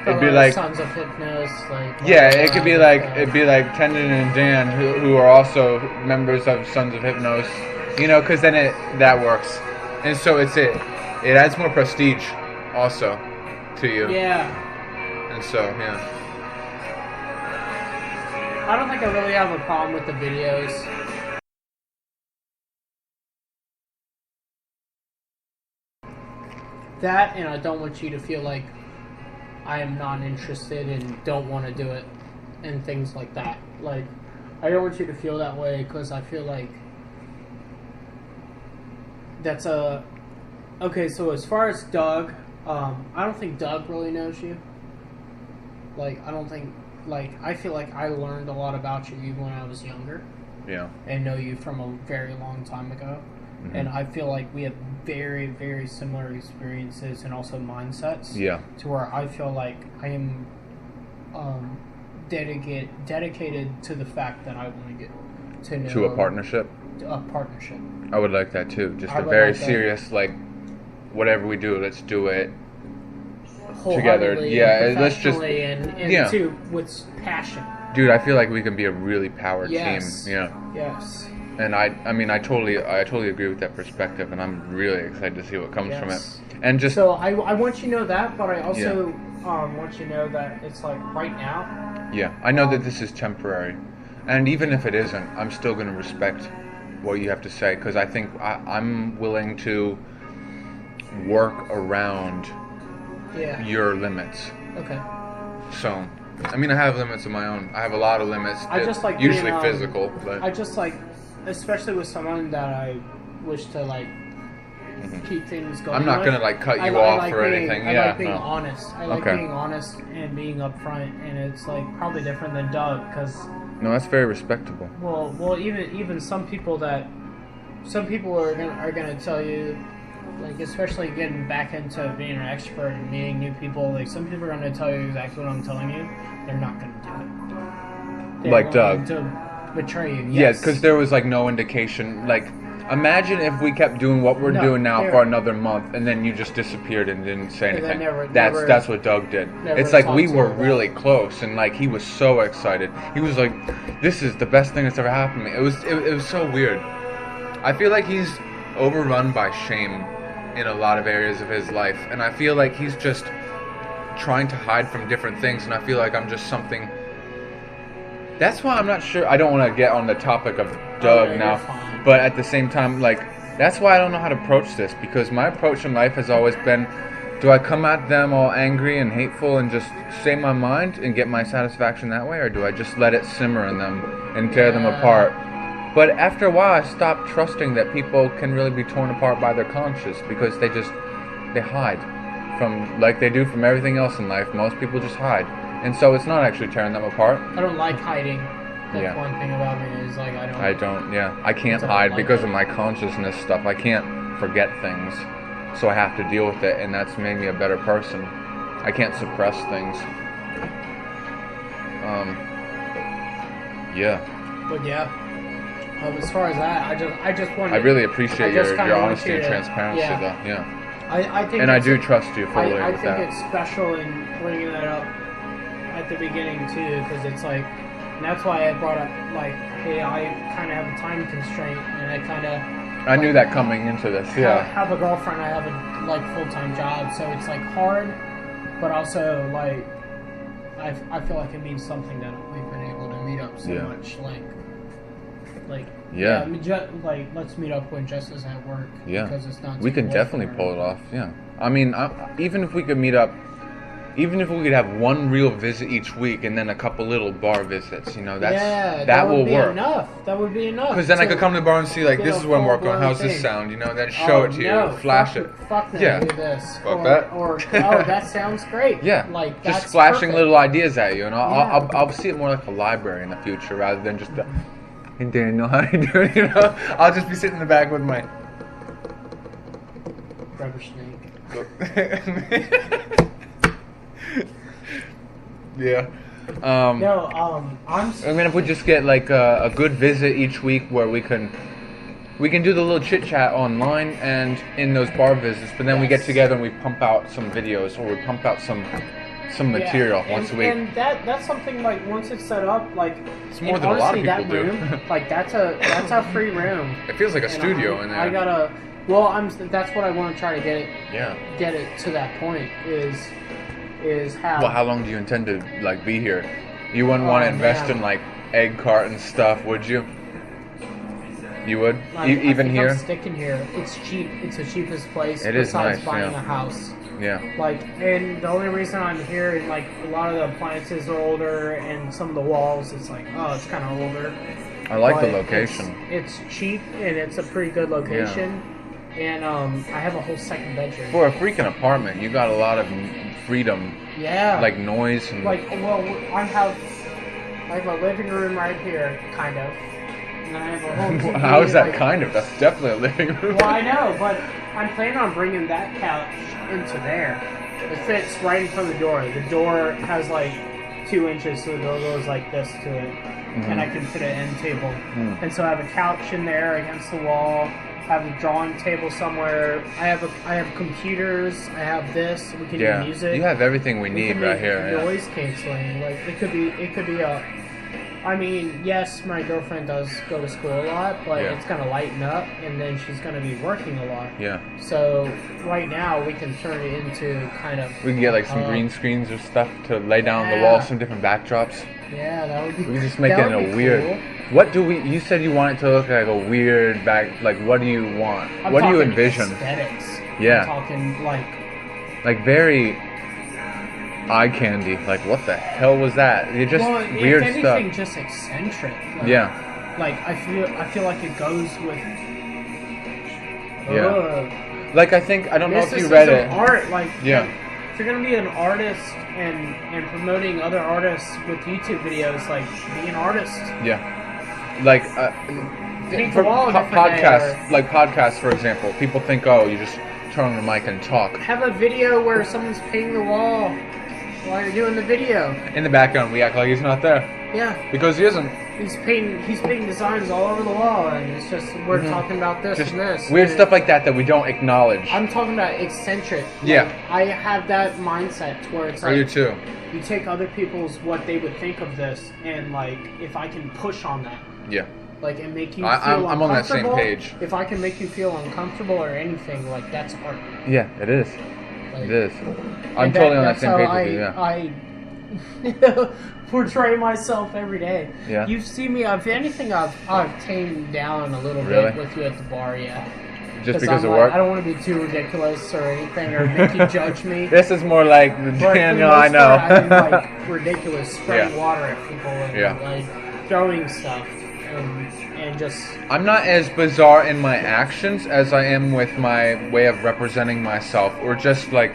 S5: it'd be like
S1: Sons of Hypnos, like
S5: it'd be like Tendon and Dan, who are also members of Sons of Hypnos, because then that works, and so it adds more prestige also to you.
S1: Yeah.
S5: And so yeah.
S1: I don't think I really have a problem with the videos. That, and I don't want you to feel like I am not interested and don't want to do it, and things like that. Like, I don't want you to feel that way, because I feel like that's a... Okay, so as far as Doug, I don't think Doug really knows you. Like, I don't think... Like, I feel like I learned a lot about you even when I was younger.
S5: Yeah.
S1: And know you from a very long time ago. Mm-hmm. And I feel like we have very, very similar experiences and also mindsets.
S5: Yeah.
S1: To where I feel like I am dedicated to the fact that I want to get to know...
S5: To a partnership?
S1: A partnership.
S5: I would like that too. Just
S1: I
S5: a
S1: would
S5: very
S1: like that.
S5: serious, like, whatever we do, let's do it together.
S1: Wholeheartedly
S5: Yeah,
S1: and
S5: let's just,
S1: professionally and
S5: yeah.
S1: too with passion.
S5: dude, I feel like we can be a really powered
S1: Yes.
S5: team. Yeah.
S1: Yes.
S5: And I mean, I totally agree with that perspective, and I'm really excited to see what comes from it.
S1: Yes.
S5: And just,
S1: So I want you to know that, but I also want you to know that it's like right now.
S5: yeah, I know that this is temporary, and even if it isn't, I'm still going to respect what you have to say, because I think I'm willing to work around
S1: Yeah.
S5: your limits.
S1: Okay.
S5: So, I mean, I have limits of my own. I have a lot of limits.
S1: I just like
S5: usually
S1: being,
S5: physical, but
S1: I just like, especially with someone that I wish to like keep things going.
S5: I'm not
S1: with.
S5: gonna like cut
S1: I
S5: you
S1: li- I
S5: off
S1: like
S5: or
S1: being-
S5: anything.
S1: I
S5: Yeah,
S1: like being
S5: no.
S1: honest. I like
S5: Okay.
S1: being honest and being upfront, and it's like probably different than Doug because
S5: No, that's very respectable.
S1: well even some people are gonna tell you, like, especially getting back into being an expert and meeting new people, like some people are gonna tell you exactly what I'm telling you. They're not gonna do it. They're
S5: Like
S1: going
S5: Doug.
S1: to betray you.
S5: Yeah,
S1: Yes.
S5: because there was like no indication. Like, imagine if we kept doing what we're
S1: No,
S5: doing now
S1: there-
S5: for another month, and then you just disappeared and didn't say
S1: And then
S5: anything.
S1: never-
S5: That's what Doug did.
S1: never
S5: It's like
S1: talked
S5: we
S1: to
S5: were
S1: her about
S5: really
S1: it.
S5: close, and like he was so excited. He was like, "This is the best thing that's ever happened to me." It was so weird. I feel like he's overrun by shame in a lot of areas of his life, and I feel like he's just trying to hide from different things, and I feel like I'm just something. That's why I'm not sure. I don't want to get on the topic of Doug
S1: you're
S5: now,
S1: fine.
S5: but at the same time, like, that's why I don't know how to approach this, because my approach in life has always been, do I come at them all angry and hateful and just say my mind and get my satisfaction that way, or do I just let it simmer in them and tear them
S1: Yeah.
S5: apart? But after a while, I stopped trusting that people can really be torn apart by their conscience, because they hide from, like they do from everything else in life. Most people just hide. And so it's not actually tearing them apart.
S1: I don't like hiding. That's
S5: Yeah.
S1: one thing about me is like I
S5: I can't
S1: Don't
S5: hide
S1: like
S5: because
S1: it.
S5: of my consciousness stuff. I can't forget things. So I have to deal with it, and that's made me a better person. I can't suppress things. Yeah.
S1: But yeah. As far as that, I just wanted.
S5: I really appreciate
S1: I just
S5: your
S1: kinda want
S5: honesty
S1: you
S5: and
S1: to-
S5: transparency,
S1: yeah.
S5: though. Yeah.
S1: I think.
S5: And I
S1: it's-
S5: do trust you fully
S1: I
S5: with
S1: think
S5: that.
S1: it's special in bringing that up at the beginning too, because it's like, and that's why I brought up like, hey, I kind of have a time constraint, and I kind of.
S5: I knew that coming into this. Yeah.
S1: Have a girlfriend. I have a like full-time job, so it's like hard, but also like I feel like it means something that we've been able to meet up so
S5: Yeah.
S1: much. Like
S5: Yeah.
S1: I mean, like let's meet up when Jess is at work.
S5: Yeah.
S1: Because it's not.
S5: We
S1: too
S5: can
S1: late
S5: definitely
S1: for her.
S5: pull it off. Yeah. I mean, even if we could meet up, even if we could have one real visit each week and then a couple little bar visits, that
S1: would
S5: will
S1: be
S5: work.
S1: Enough. That would be enough.
S5: Because then I
S1: to
S5: could come to the bar and see, like,
S1: get
S5: this
S1: a
S5: is what I'm working on.
S1: full-blown
S5: How's this
S1: thing.
S5: sound? You know, then show it to you,
S1: No,
S5: flash
S1: fuck,
S5: it.
S1: Fuck no,
S5: Yeah.
S1: do this.
S5: Fuck
S1: or,
S5: that.
S1: Or oh, that sounds great.
S5: Yeah.
S1: Like
S5: Just
S1: that's
S5: flashing
S1: perfect.
S5: little ideas at you, and
S1: Yeah.
S5: I'll see it more like a library in the future rather than just a, hey Daniel, how you doing? You know, I'll just be sitting in the back with my.
S1: Rubber snake.
S5: Yeah.
S1: No, I'm.
S5: I mean, if we just get like a good visit each week where we can do the little chit chat online and in those bar visits, but then we get
S1: Yes.
S5: together and we pump out some videos or we pump out some material
S1: Yeah,
S5: once a
S1: and,
S5: week.
S1: And that's something like once it's set up, like
S5: It's more
S1: and
S5: than a lot of
S1: honestly,
S5: people
S1: that
S5: do.
S1: room, like that's a free room.
S5: It feels like a
S1: And
S5: studio in there.
S1: I gotta. Well, that's what I want to try to
S5: Yeah.
S1: get it to that point is have.
S5: Well, how long do you intend to like be here? You wouldn't want to invest
S1: man.
S5: in like egg carton stuff, would you? You would,
S1: I
S5: even
S1: think
S5: here.
S1: I'm sticking here. It's cheap. It's the cheapest place
S5: It is
S1: besides
S5: nice,
S1: buying
S5: yeah.
S1: a house.
S5: Yeah.
S1: Like, and the only reason I'm here is like a lot of the appliances are older, and some of the walls, it's like, oh, it's kind of older.
S5: I like the
S1: But
S5: location.
S1: It's cheap and it's a pretty good location, and I have a whole second bedroom.
S5: For a freaking apartment, you got a lot of freedom,
S1: Yeah.
S5: like noise and.
S1: Like, well, I have a living room right here, kind of. And I have a home TV,
S5: How is that
S1: like-
S5: kind of? That's definitely a living room.
S1: Well, I know, but I'm planning on bringing that couch into there. It fits right in front of the door. The door has like 2 inches, so the door goes like this to it, and I can fit an end table. And so I have a couch in there against the wall, have a drawing table somewhere. I have computers. I have this. We can do music.
S5: You have everything we
S1: We
S5: need
S1: can
S5: right
S1: do
S5: here. Yeah.
S1: Noise canceling. Like it could be a. I mean, yes, my girlfriend does go to school a lot, but
S5: Yeah.
S1: it's gonna lighten up, and then she's gonna be working a lot.
S5: Yeah.
S1: So right now we can turn it into kind of.
S5: We can get like some green screens or stuff to lay down on the
S1: Yeah.
S5: wall, some different backdrops.
S1: Yeah, that would be.
S5: We can just make it
S1: that
S5: in
S1: would
S5: a
S1: be
S5: weird.
S1: cool.
S5: What do we? You said you want it to look like a weird back. Like, what do you want?
S1: I'm
S5: What do you
S1: talking
S5: envision?
S1: Aesthetics.
S5: Yeah.
S1: I'm talking
S5: Like very eye candy. Like, what the hell was that? You're just
S1: well,
S5: weird
S1: if anything,
S5: stuff.
S1: just eccentric. Like,
S5: Yeah.
S1: Like I feel like it goes with.
S5: Yeah.
S1: Ugh.
S5: Like I think I don't know if you
S1: Mysticism,
S5: read it.
S1: Art, like
S5: Yeah.
S1: if you're gonna be an artist and promoting other artists with YouTube videos, like be an artist.
S5: Yeah. Like
S1: Paint
S5: for
S1: the wall a different day,
S5: podcasts, like podcasts, for example. People think, oh, you just turn on the mic and talk.
S1: Have a video where someone's painting the wall while you're doing the video.
S5: In the background, we act like he's not there
S1: Yeah,
S5: because he isn't.
S1: he's painting designs all over the wall, and it's just we're talking about this
S5: Just
S1: and this.
S5: weird
S1: and
S5: stuff like that we don't acknowledge.
S1: I'm talking about eccentric.
S5: Yeah.
S1: Like, I have that mindset to where it's
S5: Are you
S1: like
S5: too?
S1: you take other people's what they would think of this, and like if I can push on that.
S5: Yeah.
S1: Like, and make you
S5: I'm
S1: feel
S5: on that same
S1: uncomfortable.
S5: page.
S1: If I can make you feel uncomfortable or anything, like, that's art.
S5: Yeah, it is.
S1: Like,
S5: It is. I'm
S1: and
S5: totally on that
S1: that's
S5: same
S1: how
S5: page with you. Yeah.
S1: I portray myself every day.
S5: Yeah.
S1: You see me, if anything, I've tamed down a little
S5: Really?
S1: bit with you at the bar, yeah.
S5: Just because
S1: I'm
S5: of
S1: like,
S5: work.
S1: I don't want to be too ridiculous or anything or make you judge me.
S5: This is more like the
S1: But for the
S5: Daniel
S1: most
S5: I know.
S1: part, I mean, like, ridiculous, spraying
S5: Yeah.
S1: water at people and
S5: Yeah.
S1: like throwing stuff and just.
S5: I'm not as bizarre in my actions as I am with my way of representing myself, or just like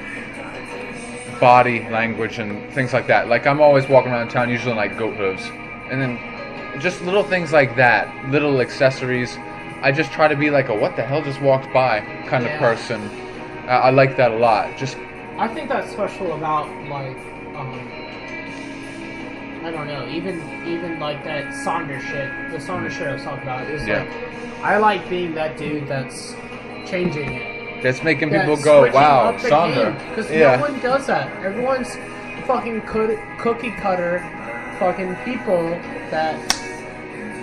S5: body language and things like that. Like I'm always walking around town, usually in like goat hooves, and then just little things like that, little accessories. I just try to be like a what the hell just walked by kind of
S1: Yeah.
S5: person. I like that a lot. Just
S1: I think that's special about like I don't know, even like that Sonder shit. The Sonder shit I was talking about is
S5: Yeah.
S1: like I like being that dude that's changing it.
S5: that's making
S1: That's
S5: people go,
S1: switching
S5: wow,
S1: up the
S5: Sonder.
S1: because
S5: Yeah.
S1: no one does that. Everyone's fucking cookie cutter, fucking people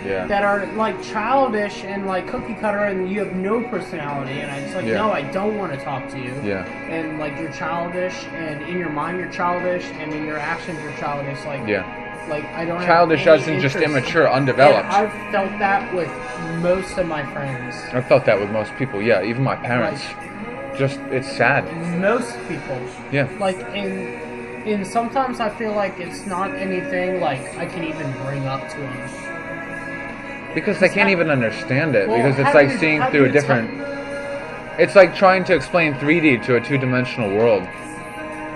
S5: Yeah.
S1: that are like childish and like cookie cutter, and you have no personality. And it's like,
S5: Yeah.
S1: no, I don't want to talk to you.
S5: Yeah.
S1: And like you're childish, and in your mind you're childish, and in your actions you're childish. Like,
S5: Yeah.
S1: like I don't.
S5: Childish
S1: have any
S5: doesn't just
S1: interest.
S5: immature,
S1: And
S5: undeveloped.
S1: I've felt that with most of my friends.
S5: I felt that with most people. Yeah, even my parents. Just it's sad.
S1: Most people.
S5: Yeah.
S1: Like in sometimes I feel like it's not anything like I can even bring up to them.
S5: Because they can't even understand it.
S1: Well,
S5: Because it's
S1: how
S5: like
S1: do you-
S5: seeing
S1: how do
S5: through a
S1: you
S5: different. It's like trying to explain 3D to a two-dimensional world.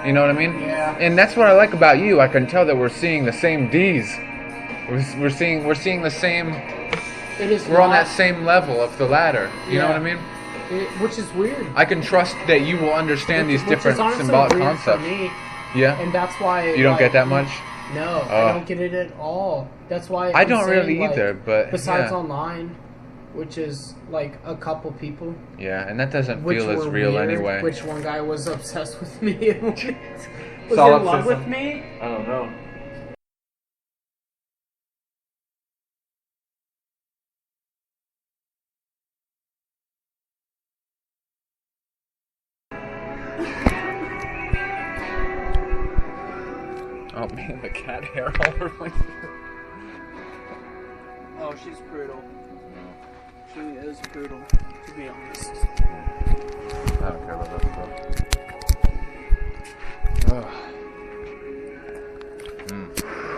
S5: You know what I mean?
S1: Yeah.
S5: And that's what I like about you. I can tell that we're seeing the same D's. We're seeing the same.
S1: It is.
S5: We're on
S1: not-
S5: that same level of the ladder. You know
S1: Yeah.
S5: what I mean?
S1: which is weird.
S5: I can trust that you will understand these
S1: Which is
S5: different
S1: honestly
S5: symbolic
S1: weird
S5: concepts.
S1: For me,
S5: Yeah.
S1: and that's why
S5: You don't get that much?
S1: No,
S5: Oh.
S1: I don't get it at all. That's why
S5: I
S1: I'm
S5: don't really
S1: saying, like,
S5: either, but
S1: besides
S5: yeah.
S1: online, which is like a couple people,
S5: Yeah, and that doesn't
S1: which
S5: feel as
S1: were
S5: real
S1: weird,
S5: anyway.
S1: Which one guy was obsessed with me and was in love
S5: Solipsism.
S1: with me.
S5: I don't know. Oh man, the cat hair all over my shirt.
S1: Oh, she's brutal. She is brutal, to be honest.
S5: I don't care about that stuff.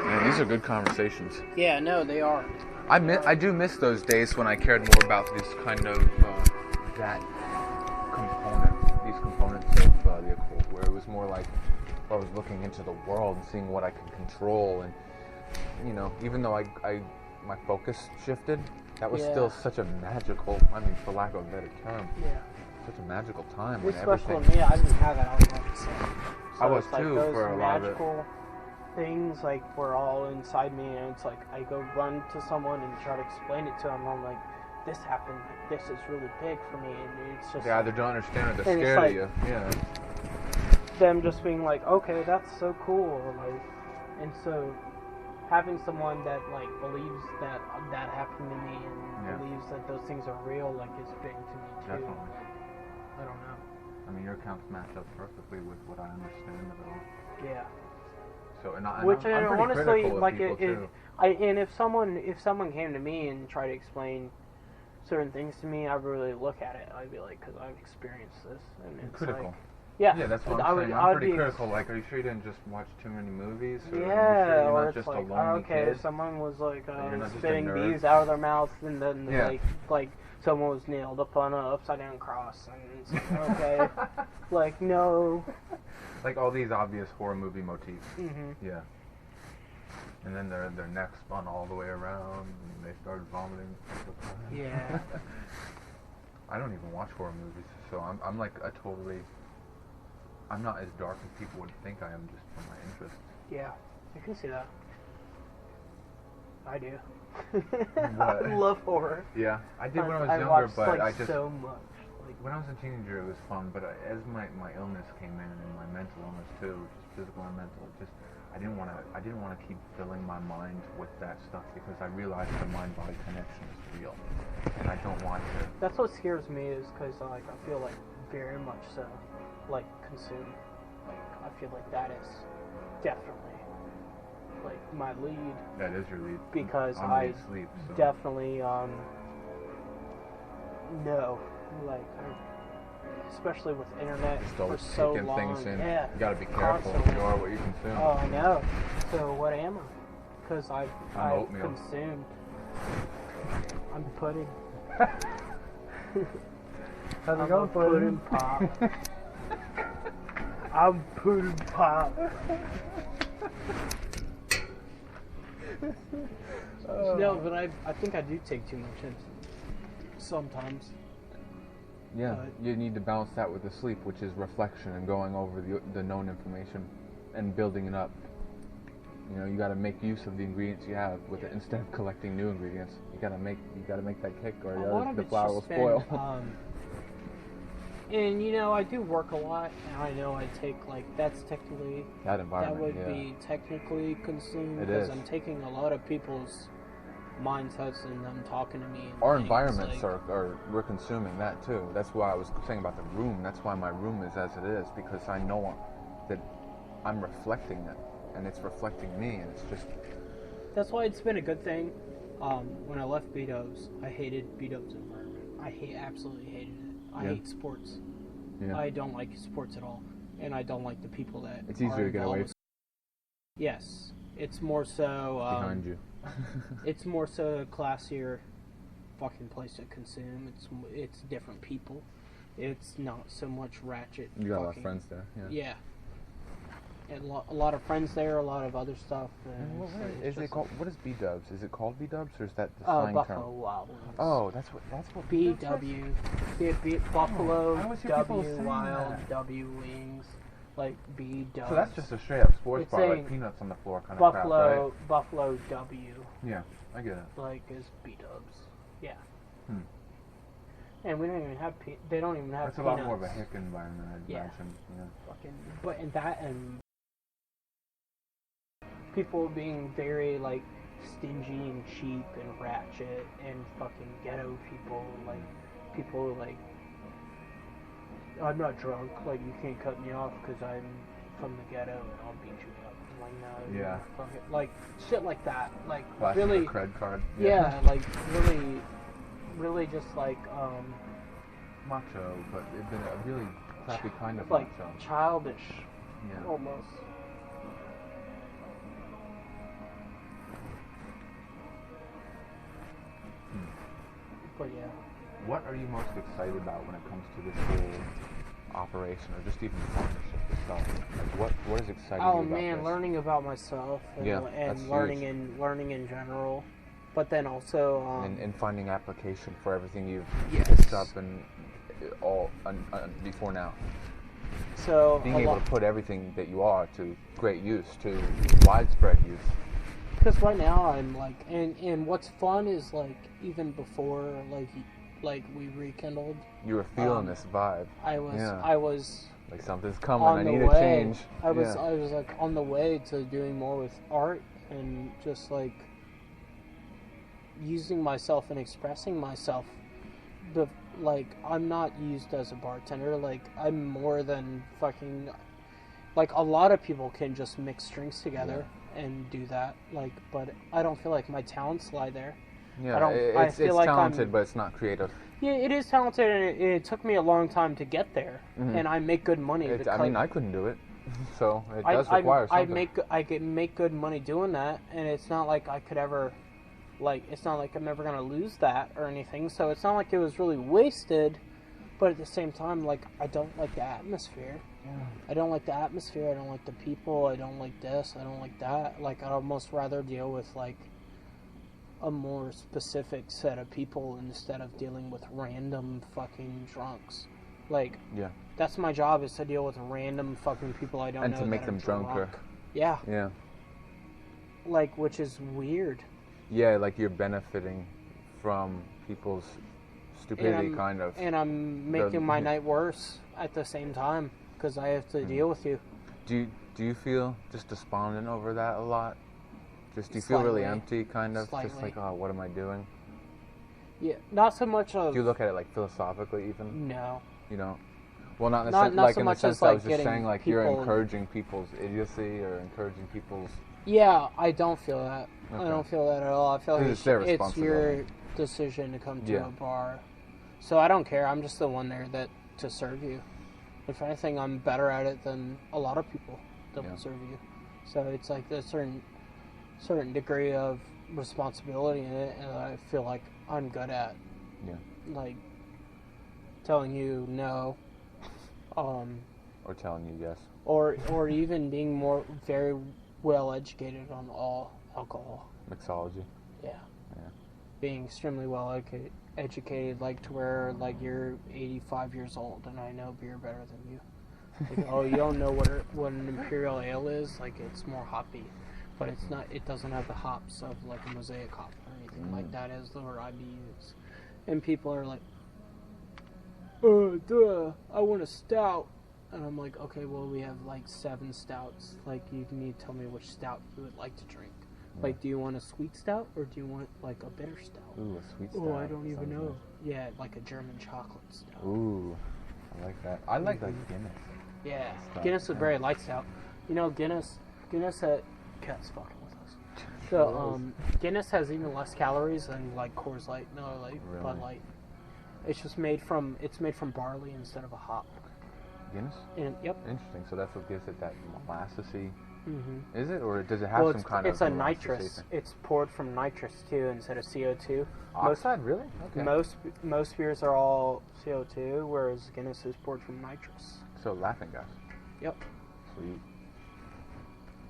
S5: Man, these are good conversations.
S1: Yeah, no, they are.
S5: I do miss those days when I cared more about this kind of that component, these components of the occult, where it was more like I was looking into the world and seeing what I could control, and you know, even though my focus shifted, that was
S1: Yeah.
S5: still such a magical, I mean, for lack of a better term,
S1: Yeah.
S5: such a magical time
S1: It
S5: when
S1: was special
S5: everything.
S1: to me. I didn't have that. I was like, so
S5: I was
S1: it's like
S5: too
S1: those
S5: for a lot of it.
S1: magical things like were all inside me, and it's like I go run to someone and try to explain it to them. I'm like, this happened, like, this is really big for me, and it's just
S5: They either don't understand or they're
S1: And it's
S5: scared
S1: like-
S5: of you. Yeah.
S1: them just being like, okay, that's so cool, like, and so having someone that like believes that that happened to me and
S5: Yeah.
S1: believes that those things are real, like, is big to me too.
S5: Definitely.
S1: I don't know.
S5: I mean, your accounts match up perfectly with what I understand of it all.
S1: Yeah.
S5: So, and I'm
S1: Which
S5: pretty
S1: honestly,
S5: critical of
S1: like,
S5: people too.
S1: if someone came to me and tried to explain certain things to me, I would really look at it. I'd be like, because I've experienced this, and it's
S5: Critical.
S1: like, yeah,
S5: Yeah, that's what
S1: I
S5: I'm
S1: would,
S5: saying.
S1: I
S5: I'm
S1: would
S5: pretty
S1: be,
S5: critical. Like, are you sure you didn't just watch too many movies? Or are you sure
S1: Yeah,
S5: you're
S1: or
S5: not
S1: it's
S5: just
S1: like,
S5: a lonely
S1: okay,
S5: kid?
S1: someone was like
S5: you're not just a
S1: spitting
S5: nerd.
S1: bees out of their mouth, and then
S5: Yeah.
S1: like someone was nailed up on an upside down cross, and it's like, okay, like, no.
S5: Like all these obvious horror movie motifs.
S1: Hmm.
S5: Yeah. And then their neck spun all the way around, and they started vomiting.
S1: Yeah.
S5: I don't even watch horror movies, so I'm like a totally. I'm not as dark as people would think I am just from my interests.
S1: Yeah, I can see that. I do.
S5: What?
S1: I love horror.
S5: Yeah, I did when I was
S1: I
S5: younger,
S1: watched,
S5: but
S1: like,
S5: I just
S1: so much. Like,
S5: when I was a teenager it was fun, but as my illness came in and my mental illness too, just physical and mental, just I didn't want to keep filling my mind with that stuff because I realized the mind-body connection is real, and I don't want to.
S1: that's what scares me, is because like I feel like very much so, like, consumed. Like, I feel like that is definitely like my lead,
S5: That is your lead.
S1: because
S5: I'm
S1: I
S5: lead sleep. So.
S1: definitely know, like, especially with internet
S5: Just
S1: for
S5: always
S1: so
S5: taking
S1: long.
S5: things in.
S1: Yeah,
S5: You gotta be careful if
S1: constantly.
S5: you are what you consume.
S1: Oh, I know. So what am I? Because I've
S5: oatmeal.
S1: consumed. I'm pudding.
S5: How's
S1: I'm a pudding pop. I'm pudding pop. No, but I think I do take too much in sometimes.
S5: Yeah,
S1: But-
S5: you need to balance that with the sleep, which is reflection and going over the known information and building it up. You know, you got to make use of the ingredients you have with it instead of collecting new ingredients. You got to make that kick, or
S1: A lot of
S5: the
S1: it's
S5: flour
S1: just
S5: will
S1: been,
S5: spoil.
S1: and you know, I do work a lot, and I know I take, like, that's technically,
S5: that
S1: that
S5: environment,
S1: would
S5: yeah.
S1: be technically consumed,
S5: It
S1: because
S5: is.
S1: I'm taking a lot of people's mindsets and them talking to me. And
S5: Our
S1: things,
S5: environments
S1: like,
S5: we're consuming that too. That's why I was saying about the room. That's why my room is as it is, because I know that I'm reflecting it, and it's reflecting me, and it's just
S1: That's why it's been a good thing. When I left B-Dubs, I hated B-Dubs' environment. Absolutely hated it. I
S5: Yeah.
S1: hate sports.
S5: yeah.
S1: I don't like sports at all, and I don't like the people that.
S5: It's easier
S1: are
S5: to get away
S1: involved with- Yes, it's more so.
S5: behind you.
S1: It's more so a classier fucking place to consume. It's different people. It's not so much ratchet.
S5: You got a lot of
S1: fucking-
S5: friends there. Yeah.
S1: Yeah. And a lot of friends there, a lot of other stuff.
S5: And
S1: And
S5: what,
S1: so
S5: what
S1: it's
S5: is it
S1: just
S5: called? What is B-dubs? Is it called B-dubs, or is that the
S1: like,
S5: slang
S1: Buffalo
S5: term?
S1: Wild Wings.
S5: Oh, that's what B-dubs is?
S1: BW. Buffalo
S5: I always hear people
S1: W
S5: saying
S1: Wild
S5: that.
S1: W Wings. Like B-dubs.
S5: So that's just a straight up sports
S1: It's
S5: bar, like
S1: saying
S5: peanuts on the floor kind of
S1: Buffalo,
S5: crap, right?
S1: Buffalo W,
S5: Yeah, I get it.
S1: like, is B-dubs. Yeah.
S5: Hmm.
S1: And we don't even have they don't even have
S5: That's a
S1: peanuts.
S5: lot more of a hick environment, I'd
S1: Yeah.
S5: imagine. Yeah.
S1: Fucking, but in that, and people being very, like, stingy and cheap and ratchet and fucking ghetto people, like, people like, I'm not drunk, like, you can't cut me off because I'm from the ghetto and I'll beat you up. I'm like, no,
S5: Yeah.
S1: fuck it. Like, shit like that, like,
S5: Flashing
S1: really,
S5: a cred card.
S1: yeah, like, really just like,
S5: Macho, but it's been a really crappy kind of
S1: like,
S5: macho.
S1: childish,
S5: Yeah.
S1: almost. But yeah.
S5: What are you most excited about when it comes to this whole operation, or just even partnership itself? Like, what is exciting
S1: Oh
S5: you about
S1: man,
S5: this?
S1: learning about myself and,
S5: Yeah, that's
S1: and
S5: huge.
S1: learning in general, but then also
S5: and finding application for everything you've
S1: Yes.
S5: picked up and all before now.
S1: so
S5: Being
S1: a
S5: able
S1: lot,
S5: to put everything that you are to great use, to widespread use.
S1: Because right now I'm like, and what's fun is like even before like we rekindled,
S5: You were feeling this vibe.
S1: I was
S5: Like something's coming.
S1: on
S5: I
S1: the
S5: need
S1: way.
S5: a change.
S1: I was like on the way to doing more with art and just like using myself and expressing myself. But like I'm not used as a bartender. Like I'm more than fucking. Like a lot of people can just mix drinks together and do that. Like, but I don't feel like my talents lie there.
S5: Yeah, it's talented, but it's not creative.
S1: Yeah, it is talented, and it took me a long time to get there. And I make good money.
S5: I mean, I couldn't do it, so it does require something.
S1: I can make good money doing that, and it's not like I could ever, like, it's not like I'm ever gonna lose that or anything. So it's not like it was really wasted. But at the same time, like, I don't like the atmosphere.
S5: Yeah.
S1: I don't like the atmosphere. I don't like the people. I don't like this. I don't like that. Like, I'd almost rather deal with, like, a more specific set of people instead of dealing with random fucking drunks. Like,
S5: Yeah.
S1: that's my job, is to deal with random fucking people I don't know.
S5: And to make
S1: that
S5: them
S1: are drunk.
S5: drunker.
S1: Yeah.
S5: Yeah.
S1: Like, which is weird.
S5: Yeah, like you're benefiting from people's stupidity, kind of.
S1: And I'm making my night worse at the same time because I have to deal with you.
S5: Do you feel just despondent over that a lot? Just do you feel really
S1: Slightly.
S5: empty, kind of? Just
S1: Slightly.
S5: like, oh, what am I doing?
S1: Yeah, not so much of.
S5: Do you look at it like philosophically, even?
S1: No.
S5: You don't. Well, not in the
S1: Not-
S5: sense,
S1: not
S5: like
S1: so
S5: in the
S1: much
S5: sense
S1: as,
S5: that I
S1: like,
S5: was just
S1: getting
S5: saying, like you're
S1: people-
S5: encouraging people's idiocy or encouraging people's.
S1: Yeah, I don't feel that.
S5: Okay.
S1: I don't feel that at all. I feel like
S5: It's their
S1: it's your
S5: responsibility.
S1: decision to come to
S5: Yeah.
S1: a bar. So I don't care. I'm just the one there to serve you. If anything, I'm better at it than a lot of people that will serve you. So it's like a certain degree of responsibility in it, and I feel like I'm good at.
S5: Yeah.
S1: Like telling you no,
S5: Or telling you yes.
S1: or even being more very well educated on all alcohol.
S5: Mixology.
S1: Yeah.
S5: Yeah.
S1: Being extremely well educated, like to where like you're 85 years old and I know beer better than you. Like, oh, you don't know what an imperial ale is? Like, it's more hoppy, but it's not. It doesn't have the hops of like a mosaic hop or anything like that as the word IBUs. And people are like, duh, I want a stout. And I'm like, okay, well, we have like 7 stouts. Like, you need to tell me which stout you would like to drink. Like, do you want a sweet stout or do you want like a bitter stout?
S5: Ooh, a sweet stout.
S1: Oh, I don't even
S5: Sounds
S1: know. Yeah, like a German chocolate stout.
S5: nice. Ooh, I like that. I like Guinness.
S1: Yeah,
S5: Stout,
S1: Guinness is
S5: yeah.
S1: very light stout. You know, Guinness had Cat's fucking with us. So, Guinness has even less calories than like Coors Light, no, like
S5: Really?
S1: Bud Light. It's just made from barley instead of a hop.
S5: Guinness?
S1: And yep.
S5: Interesting. So that's what gives it that molassesy.
S1: Mm-hmm.
S5: Is it, or does it have
S1: Well,
S5: some kind of?
S1: it's a
S5: molasses-y
S1: nitrous.
S5: thing?
S1: It's poured from nitrous too instead of CO2.
S5: Oxide, really? Okay.
S1: Most beers are all CO2, whereas Guinness is poured from nitrous.
S5: So laughing gas.
S1: Yep.
S5: Sweet.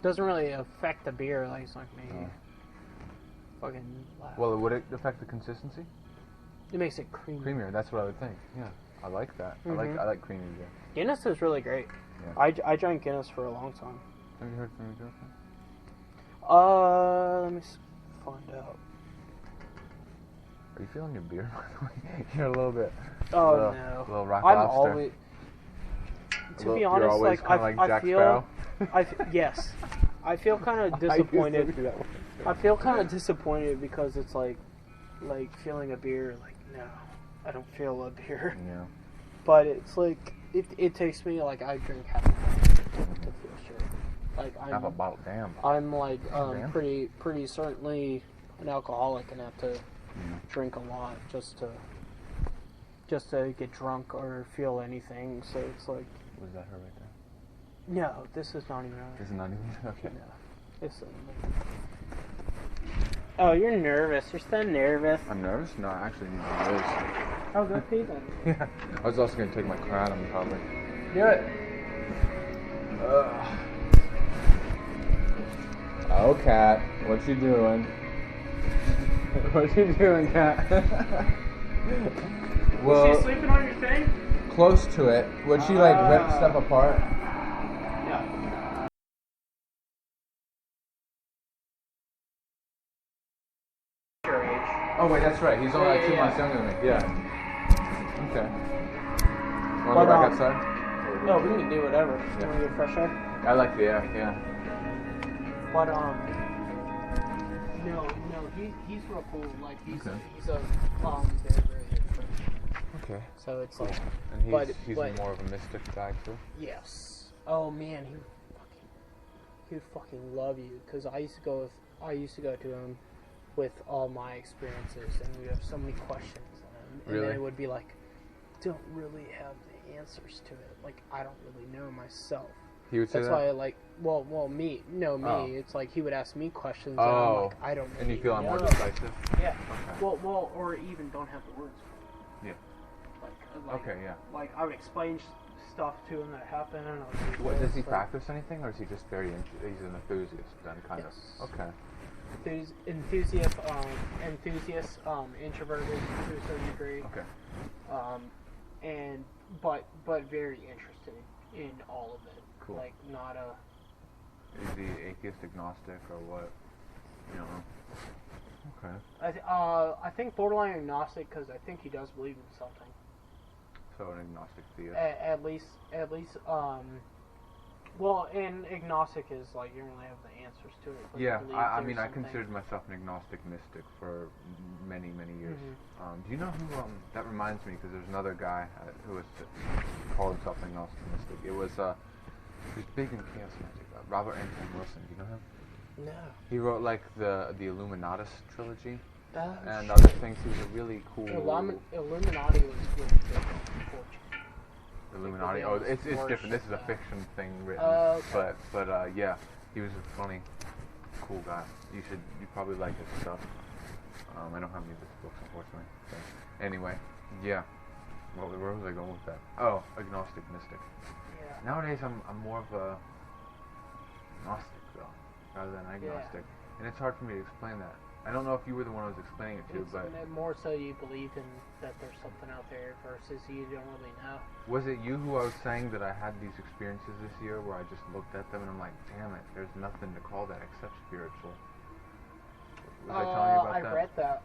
S1: Doesn't really affect the beer, like it's like me.
S5: Oh.
S1: Fucking laugh.
S5: Well, would it affect the consistency?
S1: It makes it creamy.
S5: Creamier. That's what I would think. Yeah, I like that.
S1: Mhm.
S5: I like creamy beer.
S1: Guinness is really great.
S5: Yeah.
S1: I drank Guinness for a long time.
S5: Have you heard from your girlfriend?
S1: Let me find out.
S5: Are you feeling your beer? By the way, you're a little bit.
S1: Oh
S5: little,
S1: no.
S5: Little rock
S1: I'm
S5: lobster.
S1: always. To be
S5: You're
S1: honest,
S5: always
S1: like
S5: kinda
S1: I
S5: like Jack
S1: feel.
S5: Sparrow.
S1: Yes. I feel kind of
S5: I used to
S1: disappointed.
S5: be that way.
S1: I feel kind of disappointed because it's like feeling a beer. Like, no, I don't feel a beer.
S5: Yeah.
S1: But it's like it takes me like I drink half a bottle to feel shit. Like
S5: Half a bottle, damn.
S1: I'm like
S5: Damn.
S1: pretty certainly an alcoholic and have to drink a lot just to get drunk or feel anything. So it's like,
S5: Was that her right there?
S1: no, this is not even.
S5: This is not even okay.
S1: No, it's. Oh, you're nervous. You're so nervous.
S5: I'm nervous. No, I actually need to lose.
S1: Oh, go pee then.
S5: Yeah. I was also gonna take my kratom probably.
S1: Do it.
S5: Oh, Cat, what you doing? What you doing, Cat?
S1: Was she sleeping on your thing?
S5: Close to it. Would she like rip stuff apart? Oh wait, that's right. He's only like 2 months younger than me. Yeah. Okay. Want to go back outside?
S1: No, we can do whatever.
S5: Yeah.
S1: You want to get fresh air?
S5: I like the air. Yeah.
S1: But no, he's real cool. Like he's
S5: Okay.
S1: he's a very very good.
S5: Okay.
S1: So it's like,
S5: And
S1: but
S5: more of a mystic guy too.
S1: yes. Oh man, he would fucking love you because I used to go to him with all my experiences, and we have so many questions, and
S5: Really?
S1: then it would be like, don't really have the answers to it. Like I don't really know myself.
S5: He would say
S1: That's
S5: that.
S1: why I like, me.
S5: Oh.
S1: It's like he would ask me questions, and
S5: Oh.
S1: I'm like, I don't.
S5: And you
S1: really
S5: feel I'm more
S1: know.
S5: decisive.
S1: Yeah.
S5: Okay.
S1: Well, or even don't have the words.
S5: Yeah.
S1: Like,
S5: Okay. Yeah.
S1: Like I would explain stuff to him that happened, and I would do
S5: What, does he
S1: this,
S5: practice anything, or is he just he's an enthusiast then, kind
S1: Yes.
S5: of? Okay.
S1: Enthusiast, introverted to a certain degree,
S5: Okay.
S1: and but very interested in all of it.
S5: Cool.
S1: Like not a.
S5: Is he atheist, agnostic, or what? You don't know. Okay.
S1: I think borderline agnostic because I think he does believe in something.
S5: So an agnostic theist.
S1: At least, well, and agnostic is like you don't really have the answers to it. But you
S5: Yeah,
S1: believe
S5: I
S1: there's
S5: mean, I
S1: something.
S5: considered myself an agnostic mystic for many, many years.
S1: Mhm.
S5: Do you know who, that reminds me, because there's another guy who was called himself an agnostic mystic. It was, he was big in chaos magic. Robert Anton Wilson, do you know him?
S1: No.
S5: He wrote, like, the Illuminatus trilogy
S1: Oh,
S5: and other things. He was a really cool...
S1: Illuminati was really big, unfortunately.
S5: Illuminati.
S1: They
S5: Oh,
S1: always
S5: it's different.
S1: worship
S5: This is a
S1: that.
S5: fiction thing written.
S1: Okay.
S5: But yeah, he was a funny, cool guy. You probably like his stuff. I don't have any of his books, unfortunately. So, anyway, yeah. Well, where was I going with that? Oh, agnostic mystic.
S1: Yeah.
S5: Nowadays, I'm more of a gnostic though, rather than agnostic, and it's hard for me to explain that. I don't know if you were the one I was explaining it to,
S1: It's
S5: but
S1: more so you believe in that there's something out there versus you don't really know.
S5: was it you who I was saying that I had these experiences this year where I just looked at them and I'm like, damn it, there's nothing to call that except spiritual. Was I telling you about
S1: I
S5: that?
S1: read that.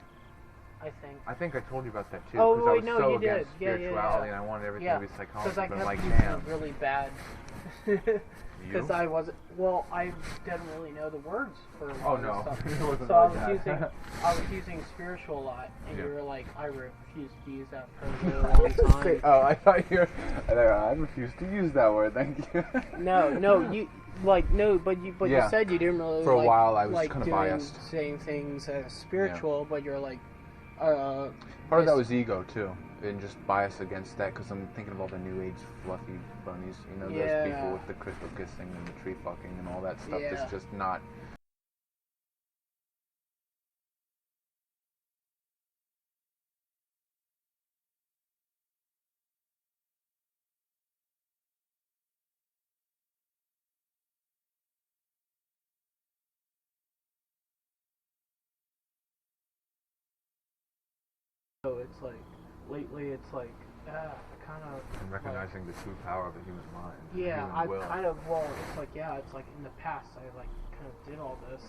S1: I think.
S5: I told you about that too,
S1: Oh,
S5: because I
S1: wait,
S5: was
S1: no,
S5: so
S1: you did.
S5: against
S1: Yeah, yeah,
S5: spirituality
S1: yeah.
S5: and I wanted everything
S1: Yeah,
S5: to be psychology,
S1: because I
S5: but I'm
S1: kept
S5: like,
S1: using
S5: damn.
S1: really bad.
S5: You?
S1: Because I wasn't. Well, I didn't really know the words for a
S5: Oh
S1: lot
S5: no,
S1: of
S5: it
S1: stuff.
S5: wasn't
S1: So I
S5: like
S1: was
S5: that.
S1: I was using spiritual a lot, and
S5: Yeah.
S1: you were like, I refuse to use that for a really long time.
S5: Oh, I thought you were. I refuse to use that word. Thank you.
S1: No, you like no, but you
S5: Yeah.
S1: said you didn't really.
S5: For a
S1: like,
S5: while, I was
S1: like
S5: kinda
S1: doing,
S5: biased.
S1: saying things as spiritual, but you're like,
S5: Part of that was ego too, and just bias against that because I'm thinking of all the new age fluffy bunnies. You know, those people
S1: Yeah.
S5: with the crystal kissing and the tree fucking and all that stuff.
S1: Yeah.
S5: That's just not.
S1: So it's like lately, it's like kind of.
S5: And recognizing the true power of the human mind. the
S1: Yeah,
S5: human
S1: I
S5: will.
S1: kind of. Well, it's like it's like in the past I like kind of did all this,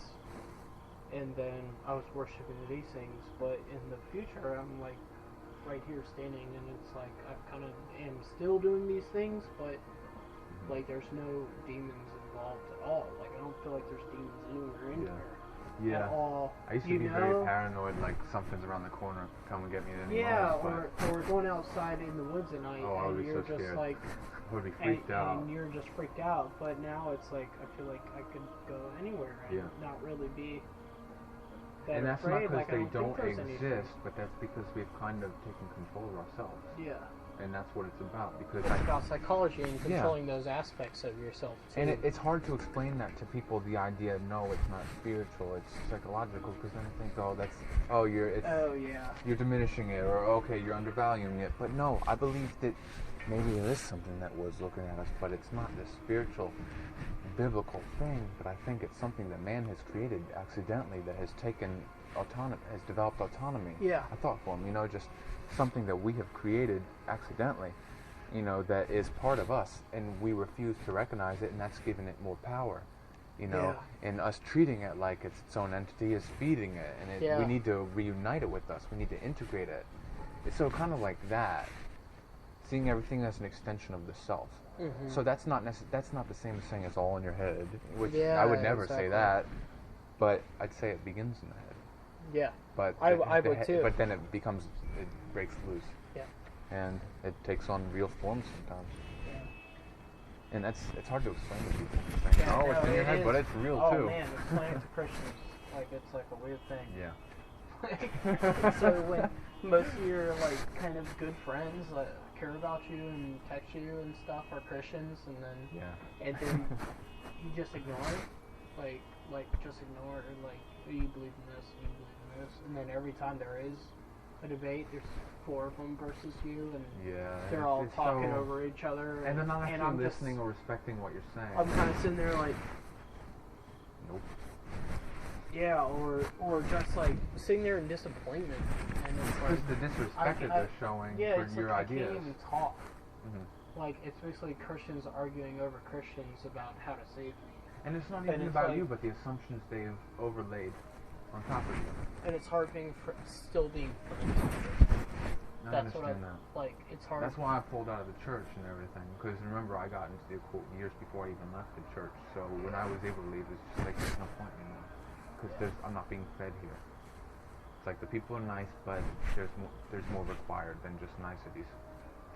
S1: and then I was worshiping these things, but in the future I'm like right here standing, and it's like I kind of am still doing these things, but like there's no demons involved at all. Like I don't feel like there's demons anywhere in here.
S5: Yeah.
S1: At all.
S5: I used to
S1: You
S5: be
S1: know?
S5: very paranoid, like something's around the corner, come and get me at any
S1: Yeah,
S5: moment.
S1: or going outside in the woods at night,
S5: Oh, I would
S1: and
S5: be
S1: you're
S5: so
S1: just
S5: scared.
S1: like,
S5: I would be freaked out.
S1: and you're just freaked out. But now it's like I feel like I could go anywhere and
S5: Yeah.
S1: not really be that
S5: And that's
S1: afraid.
S5: not
S1: like
S5: because
S1: I
S5: they
S1: don't
S5: don't
S1: think there's anything.
S5: exist, but that's because we've kind of taken control of ourselves.
S1: Yeah,
S5: And that's what it's about. Because
S1: it's about psychology and
S5: Yeah.
S1: controlling those aspects of yourself too.
S5: And it's hard to explain that to people. The idea, no, it's not spiritual, it's psychological. Because then they think, you're diminishing it, or okay, you're undervaluing it. But no, I believe that maybe it is something that was looking at us, but it's not this spiritual, biblical thing. But I think it's something that man has created accidentally, that has has developed autonomy.
S1: Yeah.
S5: A thought form, just something that we have created accidentally. That is part of us, and we refuse to recognize it, and that's given it more power. you know, and us treating it like it's its own entity is feeding it, and we need to reunite it with us. We need to integrate it. So kind of like that, seeing everything as an extension of the self.
S7: Mm-hmm.
S5: So that's not the same as saying it's all in your head, which
S7: Yeah,
S5: I would never say
S7: exactly.
S5: that, but I'd say it begins in the head.
S7: Yeah.
S5: But
S7: I
S5: the
S7: would too.
S5: But then it breaks loose.
S7: Yeah.
S5: And it takes on real forms sometimes.
S7: Yeah.
S5: And it's hard to explain to people. Saying,
S7: Yeah,
S5: oh, it's
S7: no,
S5: in your
S7: it
S5: head,
S7: is.
S5: but it's real
S7: Oh
S5: too.
S7: man, explain it to Christians. Like it's like a weird thing.
S5: Yeah.
S7: So when most of your like kind of good friends that care about you and text you and stuff are Christians, and then you just ignore it, like just ignore it, or like you believe in this, you believe in this, and then every time there is a debate, there's 4 of them versus you, and they're all
S5: it's
S7: talking
S5: so-
S7: over each other,
S5: And they're not
S7: and
S5: actually
S7: I'm just-
S5: listening or respecting what you're saying.
S7: I'm kind of sitting there like.
S5: Nope.
S7: Yeah, or just like sitting there in disappointment, and it's
S5: Because
S7: like
S5: the disrespect that they're showing for
S7: it's
S5: your
S7: like
S5: ideas.
S7: I can't even talk.
S5: Mhm.
S7: Like it's basically Christians arguing over Christians about how to save me,
S5: And it's not
S7: And
S5: even
S7: it's
S5: about
S7: like-
S5: you, but the assumptions they've overlaid on top of you.
S7: and it's hard still being friends.
S5: I
S7: That's what
S5: understand that.
S7: like. It's hard.
S5: That's why I pulled out of the church and everything. Because remember, I got into the occult years before I even left the church. So when I was able to leave, it's just like there's no point anymore. Because I'm not being fed here. It's like the people are nice, but there's more required than just niceties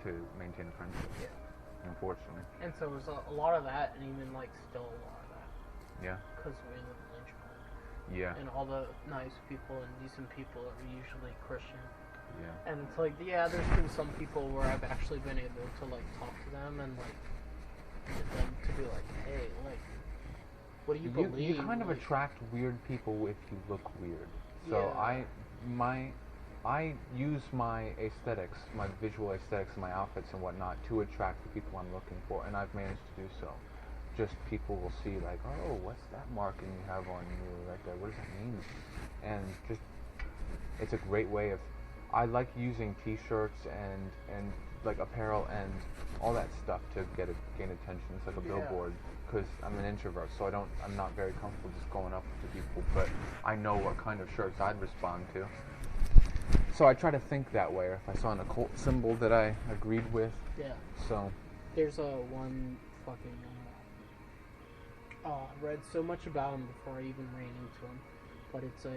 S5: to maintain a friendship.
S7: Yeah.
S5: Unfortunately.
S7: And so there's a lot of that, and even like still a lot of that,
S5: Yeah.
S7: because we live in Lynchburg,
S5: Yeah.
S7: and all the nice people and decent people are usually Christian.
S5: Yeah.
S7: And it's like, yeah, there's been some people where I've actually been able to like talk to them and like get them to be like, hey, like, what do you believe?
S5: You kind of
S7: Like,
S5: attract weird people if you look weird. So
S7: Yeah.
S5: I use my aesthetics, my visual aesthetics, and my outfits and whatnot to attract the people I'm looking for, and I've managed to do so. Just people will see like, oh, what's that marking you have on you right there? What does that mean? And just, it's a great way of. I like using T-shirts and like apparel and all that stuff to gain attention. It's like a
S7: Yeah.
S5: billboard. Because I'm an introvert, so I'm not very comfortable just going up to people, but I know what kind of shirts I'd respond to. So I try to think that way, or if I saw an occult symbol that I agreed with.
S7: Yeah.
S5: So,
S7: There's one fucking. I read so much about him before I even ran into him, but it's a.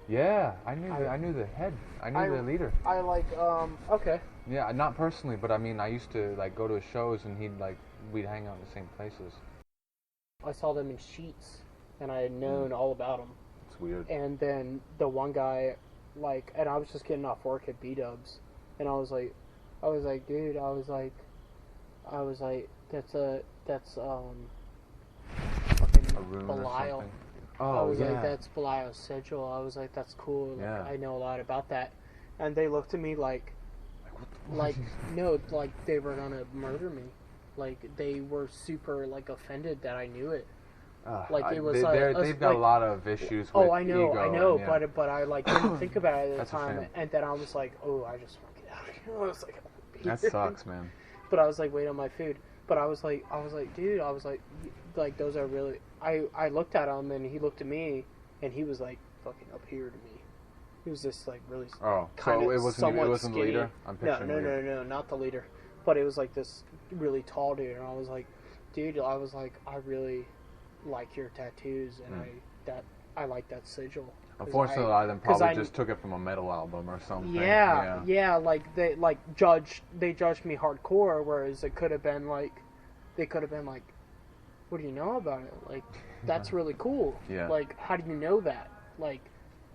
S5: yeah, I knew the head. I knew the leader.
S7: I like. Okay.
S5: Yeah, not personally, but I mean, I used to like go to his shows, and we'd hang out in the same places.
S7: I saw them in Sheets, and I had known all about them.
S5: It's weird.
S7: And then the one guy, like, and I was just getting off work at B-Dubs, and I was like, dude, that's fucking
S5: A rune or
S7: Belial.
S5: something.
S7: I
S5: Oh,
S7: was
S5: yeah.
S7: like, that's Belial's sigil. I was like, that's cool. Like,
S5: Yeah.
S7: I know a lot about that. And they looked at me like
S5: What the-
S7: no, like they were gonna murder me. Like they were super like offended that I knew it. Like it was
S5: they've got
S7: like,
S5: a lot of issues with
S7: oh, I know,
S5: ego and, yeah.
S7: but I like didn't think about it at the
S5: That's a
S7: time,
S5: shame.
S7: and then I was like, oh, I just want to get out of here. I was like, I don't wanna be
S5: That
S7: here.
S5: sucks, man.
S7: But I was like, wait on my food. But I was like, dude, I was like those are really. I looked at him and he looked at me, and he was like fucking up here to me. He was just like really.
S5: Oh,
S7: kind
S5: so
S7: of
S5: it wasn't
S7: somewhat
S5: the
S7: skinny.
S5: leader? I'm picturing
S7: No, not the leader. But it was like this really tall dude, and I was like, dude, I really like your tattoos, and I like that sigil. 'Cause
S5: Unfortunately, a lot of them
S7: 'cause
S5: probably just took it from a metal album or something.
S7: yeah, like they judged me hardcore, whereas they could have been like, what do you know about it? Like, that's really cool.
S5: Yeah.
S7: Like, how do you know that? Like,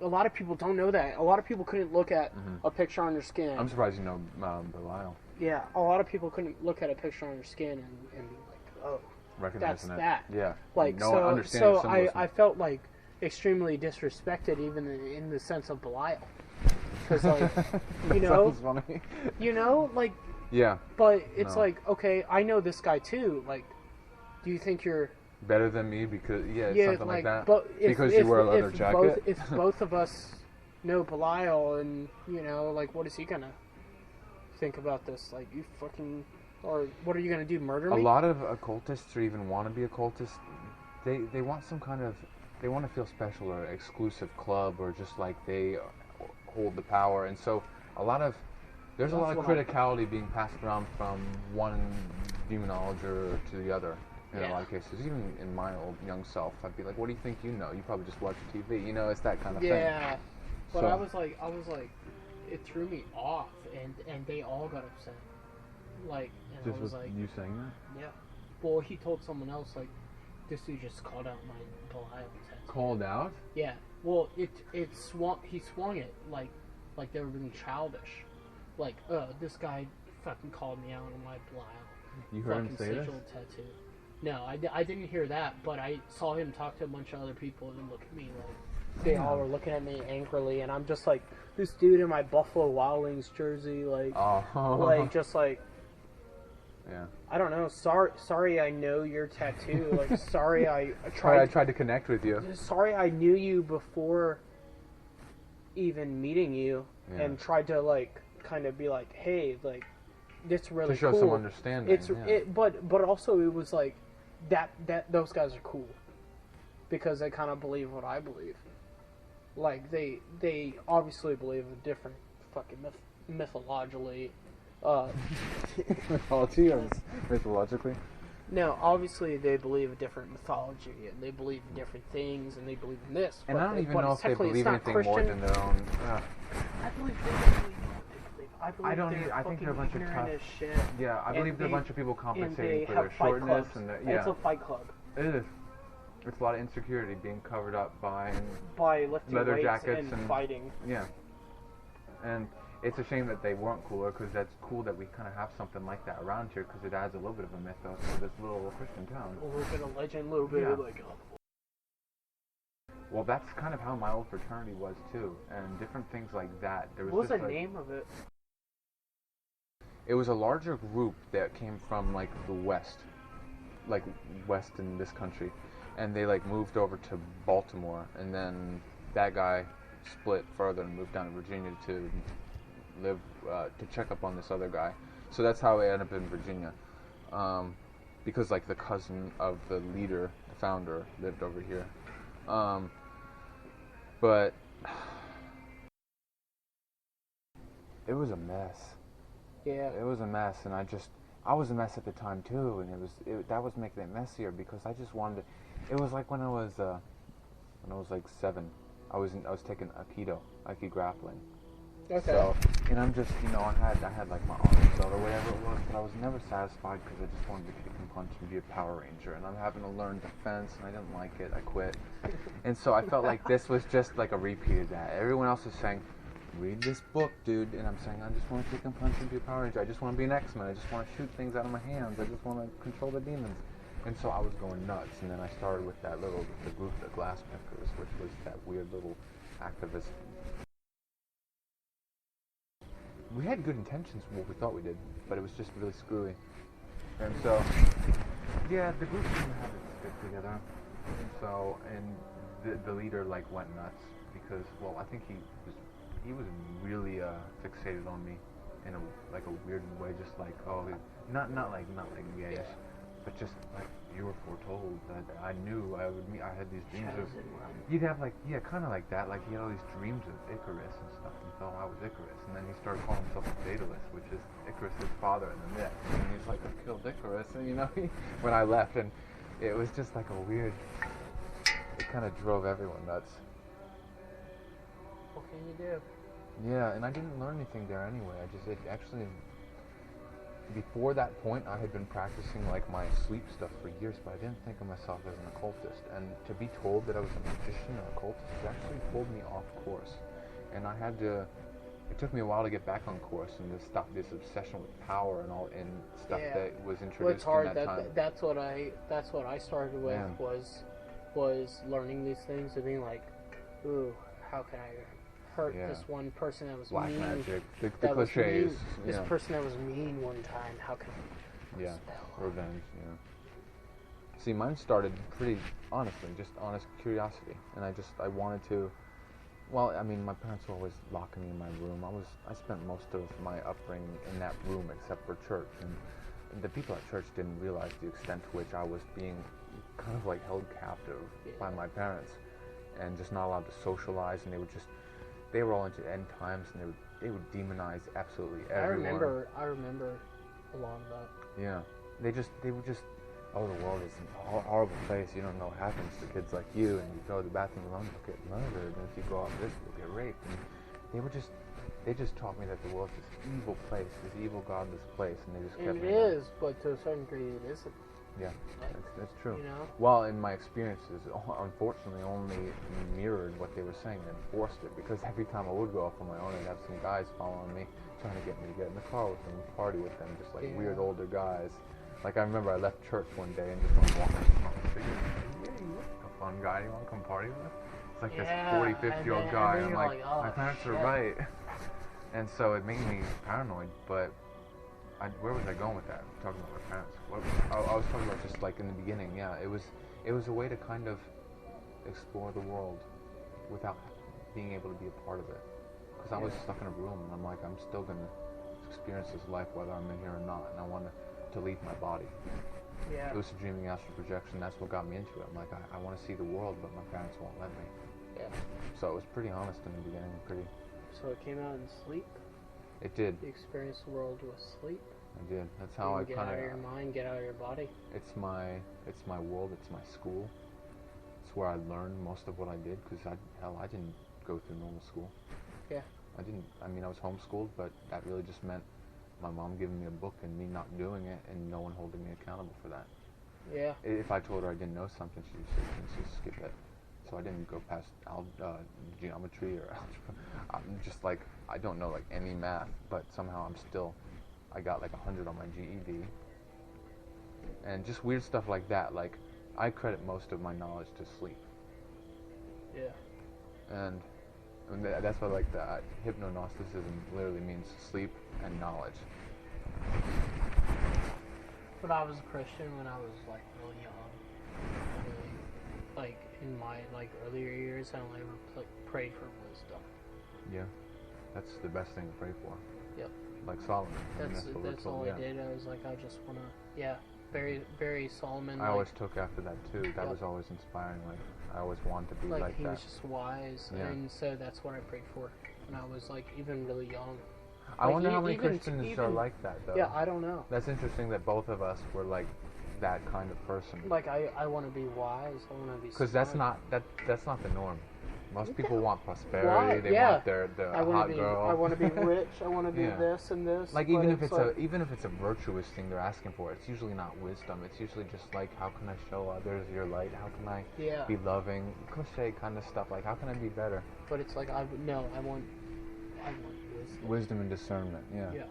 S7: a lot of people don't know that. A lot of people couldn't look at a picture on your skin.
S5: I'm surprised you know Belial.
S7: Yeah, a lot of people couldn't look at a picture on your skin and be like, oh,
S5: Recognizing
S7: that's
S5: it.
S7: that.
S5: Yeah.
S7: Like,
S5: no
S7: so
S5: understanding symbolism.
S7: I felt like extremely disrespected, even in the sense of Belial. Because, like, you know,
S5: Sounds funny.
S7: like,
S5: Yeah.
S7: but it's
S5: No.
S7: like, okay, I know this guy too. Like, do you think you're
S5: Better than me because something like that.
S7: But
S5: Because you wear a leather jacket.
S7: If both of us know Belial, and like, what is he gonna think about this? Like, you fucking Or what are you gonna do? Murder
S5: A
S7: me?
S5: lot of occultists, or even wannabe occultists, they want some kind of, they want to feel special or exclusive club, or just like they hold the power. And so there's a lot of criticality being passed around from one demonologer to the other. In a lot of cases, even in my old young self, I'd be like, "What do you think you know? You probably just watch TV. You know, it's that kind of thing."
S7: Yeah, but
S5: So-
S7: I was like, it threw me off, and they all got upset. Like, and
S5: Just
S7: I was
S5: with
S7: like,
S5: you saying that?
S7: yeah. Well, he told someone else like, this dude just called out my Belial tattoo.
S5: Called out?
S7: Yeah. Well, he swung it like they were being childish. Like, this guy fucking called me out on my Belial.
S5: You heard him
S7: fucking
S5: say this?
S7: sigil tattoo. No, I didn't hear that, but I saw him talk to a bunch of other people and look at me like they all were looking at me angrily, and I'm just like, this dude in my Buffalo Wild Wings jersey, like, like just like,
S5: yeah.
S7: I don't know. Sorry, I know your tattoo. Like, sorry, I
S5: I
S7: tried.
S5: tried to connect with you.
S7: Sorry, I knew you before even meeting you,
S5: Yeah.
S7: and tried to like kind of be like, hey, like, this really
S5: To show
S7: cool.
S5: some understanding.
S7: It's
S5: yeah.
S7: but also it was like that those guys are cool because they kind of believe what I believe. Like they obviously believe a different fucking mythologically.
S5: Mythology or mythologically?
S7: No, obviously they believe a different mythology and they believe in different things and they believe in this.
S5: And I don't even know if they
S7: technically
S5: believe
S7: it's not
S5: anything more
S7: Christian.
S5: than their own.
S7: I believe they believe what they believe. I believe
S5: I don't
S7: they're
S5: either. I think they're a bunch
S7: fucking
S5: of
S7: ignorant
S5: tough.
S7: as shit.
S5: Yeah, I
S7: And
S5: believe they're a
S7: they-
S5: bunch of people
S7: And they
S5: compensating for
S7: have
S5: their
S7: fight
S5: shortness
S7: clubs.
S5: and their,
S7: And
S5: yeah.
S7: it's a fight club
S5: It is. It's a lot of insecurity being covered up by
S7: by lifting
S5: leather
S7: weights
S5: jackets
S7: and fighting.
S5: yeah. And it's a shame that they weren't cooler, because that's cool that we kind of have something like that around here, because it adds a little bit of a mythos to this little Christian town.
S7: A little bit of legend, a little bit of like.
S5: Well, that's kind of how my old fraternity was too, and different things like that. There was
S7: What was the
S5: just, like,
S7: name of it?
S5: It was a larger group that came from like the west in this country, and they like moved over to Baltimore, and then that guy split further and moved down to Virginia to live to check up on this other guy. So that's how I ended up in Virginia, because like the cousin of the leader, the founder, lived over here. But it was a mess.
S7: Yeah.
S5: It was a mess, and I was a mess at the time too, and that was making it messier, because I just wanted to. It was like when I was like 7, I was taking Aikido grappling.
S7: Okay.
S5: So, and I'm just, I had like my honor belt or whatever it was, but I was never satisfied, because I just wanted to kick and punch and be a Power Ranger, and I'm having to learn defense, and I didn't like it. I quit, and so I felt like this was just like a repeat of that. Everyone else is saying, read this book, dude. And I'm saying, I just want to kick and punch and be a Power Ranger. I just want to be an X-Men. I just want to shoot things out of my hands. I just want to control the demons. And so I was going nuts. And then I started with the group, the Glass Pickers, which was that weird little activist. We had good intentions for what we thought we did, but it was just really screwy. And so, yeah, the group didn't have it stick together. And so, and the leader like went nuts, because, well, I think he was really fixated on me in a weird way, just like, oh, not like gayish, but just like, you were foretold that I knew I would meet. I had these dreams of. You'd have like, yeah, kind of like that. Like, he had all these dreams of Icarus and stuff, and thought I was Icarus, and then he started calling himself a Daedalus, which is Icarus' father in the myth. And he's like, I killed Icarus, and when I left, and it was just like a weird. It kind of drove everyone nuts.
S7: What can you do?
S5: Yeah, and I didn't learn anything there anyway. Before that point, I had been practicing like my sleep stuff for years, but I didn't think of myself as an occultist. And to be told that I was a magician or occultist actually pulled me off course. And it took me a while to get back on course and to stop this obsession with power and all and stuff that was introduced
S7: Well, it's hard.
S5: in that time.
S7: That's what I started with was learning these things and being like, ooh, how can I hurt this one person that was
S5: Black
S7: mean?
S5: magic, the
S7: that was
S5: cliches.
S7: mean. This person that was mean one time. How can I spell?
S5: Revenge. Yeah. See, mine started pretty honestly, just honest curiosity, and I wanted to. Well, I mean, my parents were always locking me in my room. I spent most of my upbringing in that room, except for church, and the people at church didn't realize the extent to which I was being kind of like held captive by my parents, and just not allowed to socialize, and they were all into end times, and they would demonize absolutely everyone.
S7: I remember a lot of that.
S5: Yeah, they would just, oh, the world is a horrible place. You don't know what happens to kids like you, and you go to the bathroom alone, you'll get murdered, and if you go out this, you'll get raped. And they just taught me that the world's this evil place, this evil, godless place, and they just kept
S7: And
S5: me
S7: it
S5: there.
S7: is, but to a certain degree, it isn't.
S5: Yeah, that's true.
S7: You know?
S5: Well, in my experiences, unfortunately, only mirrored what they were saying and enforced it. Because every time I would go off on my own, I'd have some guys following me, trying to get me to get in the car with them, party with them, just like weird older guys. Like I remember I left church one day and just went walking on the street. Yeah, you look like a fun guy. You want to come party with us? It's like this 40, 50-year-old guy. And I'm like,
S7: oh,
S5: my parents are right. And so it made me paranoid, but where was I going with that? Talking about my parents. I was talking about just like in the beginning. Yeah, it was a way to kind of explore the world without being able to be a part of it. Because I was stuck in a room, and I'm like, I'm still gonna experience this life whether I'm in here or not, and I want to leave my body.
S7: Yeah.
S5: Lucid dreaming, astral projection. That's what got me into it. I'm like, I want to see the world, but my parents won't let me.
S7: Yeah.
S5: So it was pretty honest in the beginning.
S7: So it came out in sleep.
S5: It did.
S7: You experienced the world with sleep.
S5: I did. That's how I
S7: get
S5: kind
S7: out
S5: of.
S7: of your mind, get out of your body.
S5: It's my world. It's my school. It's where I learned most of what I did. Because I didn't go through normal school.
S7: Yeah.
S5: I didn't. I mean, I was homeschooled, but that really just meant my mom giving me a book and me not doing it, and no one holding me accountable for that.
S7: Yeah.
S5: If I told her I didn't know something, she'd say, just skip it. So I didn't go past geometry or algebra. I'm just like, I don't know like any math, but somehow I got like 100 on my GED. And just weird stuff like that. Like, I credit most of my knowledge to sleep.
S7: Yeah.
S5: And that's why like that hypno-Gnosticism literally means sleep and knowledge.
S7: But I was a Christian when I was like really young. Like in my like earlier years, I only ever prayed for wisdom.
S5: Yeah, that's the best thing to pray for.
S7: Yep.
S5: Like Solomon.
S7: That's all I did. I was like, I just wanna, very Solomon.
S5: I always took after that too. That was always inspiring. Like I always wanted to be like
S7: he
S5: that.
S7: was just wise, and so that's what I prayed for when I was like even really young.
S5: I wonder how many Christians are like that though.
S7: Yeah, I don't know.
S5: That's interesting that both of us were like that kind of person.
S7: Like I want to be wise. I want to be.
S5: Because that's not the norm. Most people want prosperity.
S7: Why?
S5: They want their hot girl.
S7: I want to be rich. I want to be this and this.
S5: Like even if it's a virtuous thing they're asking for, it's usually not wisdom. It's usually just like, how can I show others your light? How can I be loving? Cliche kind of stuff. Like, how can I be better?
S7: But it's like I want wisdom.
S5: Wisdom and discernment. Yeah.
S7: Yeah.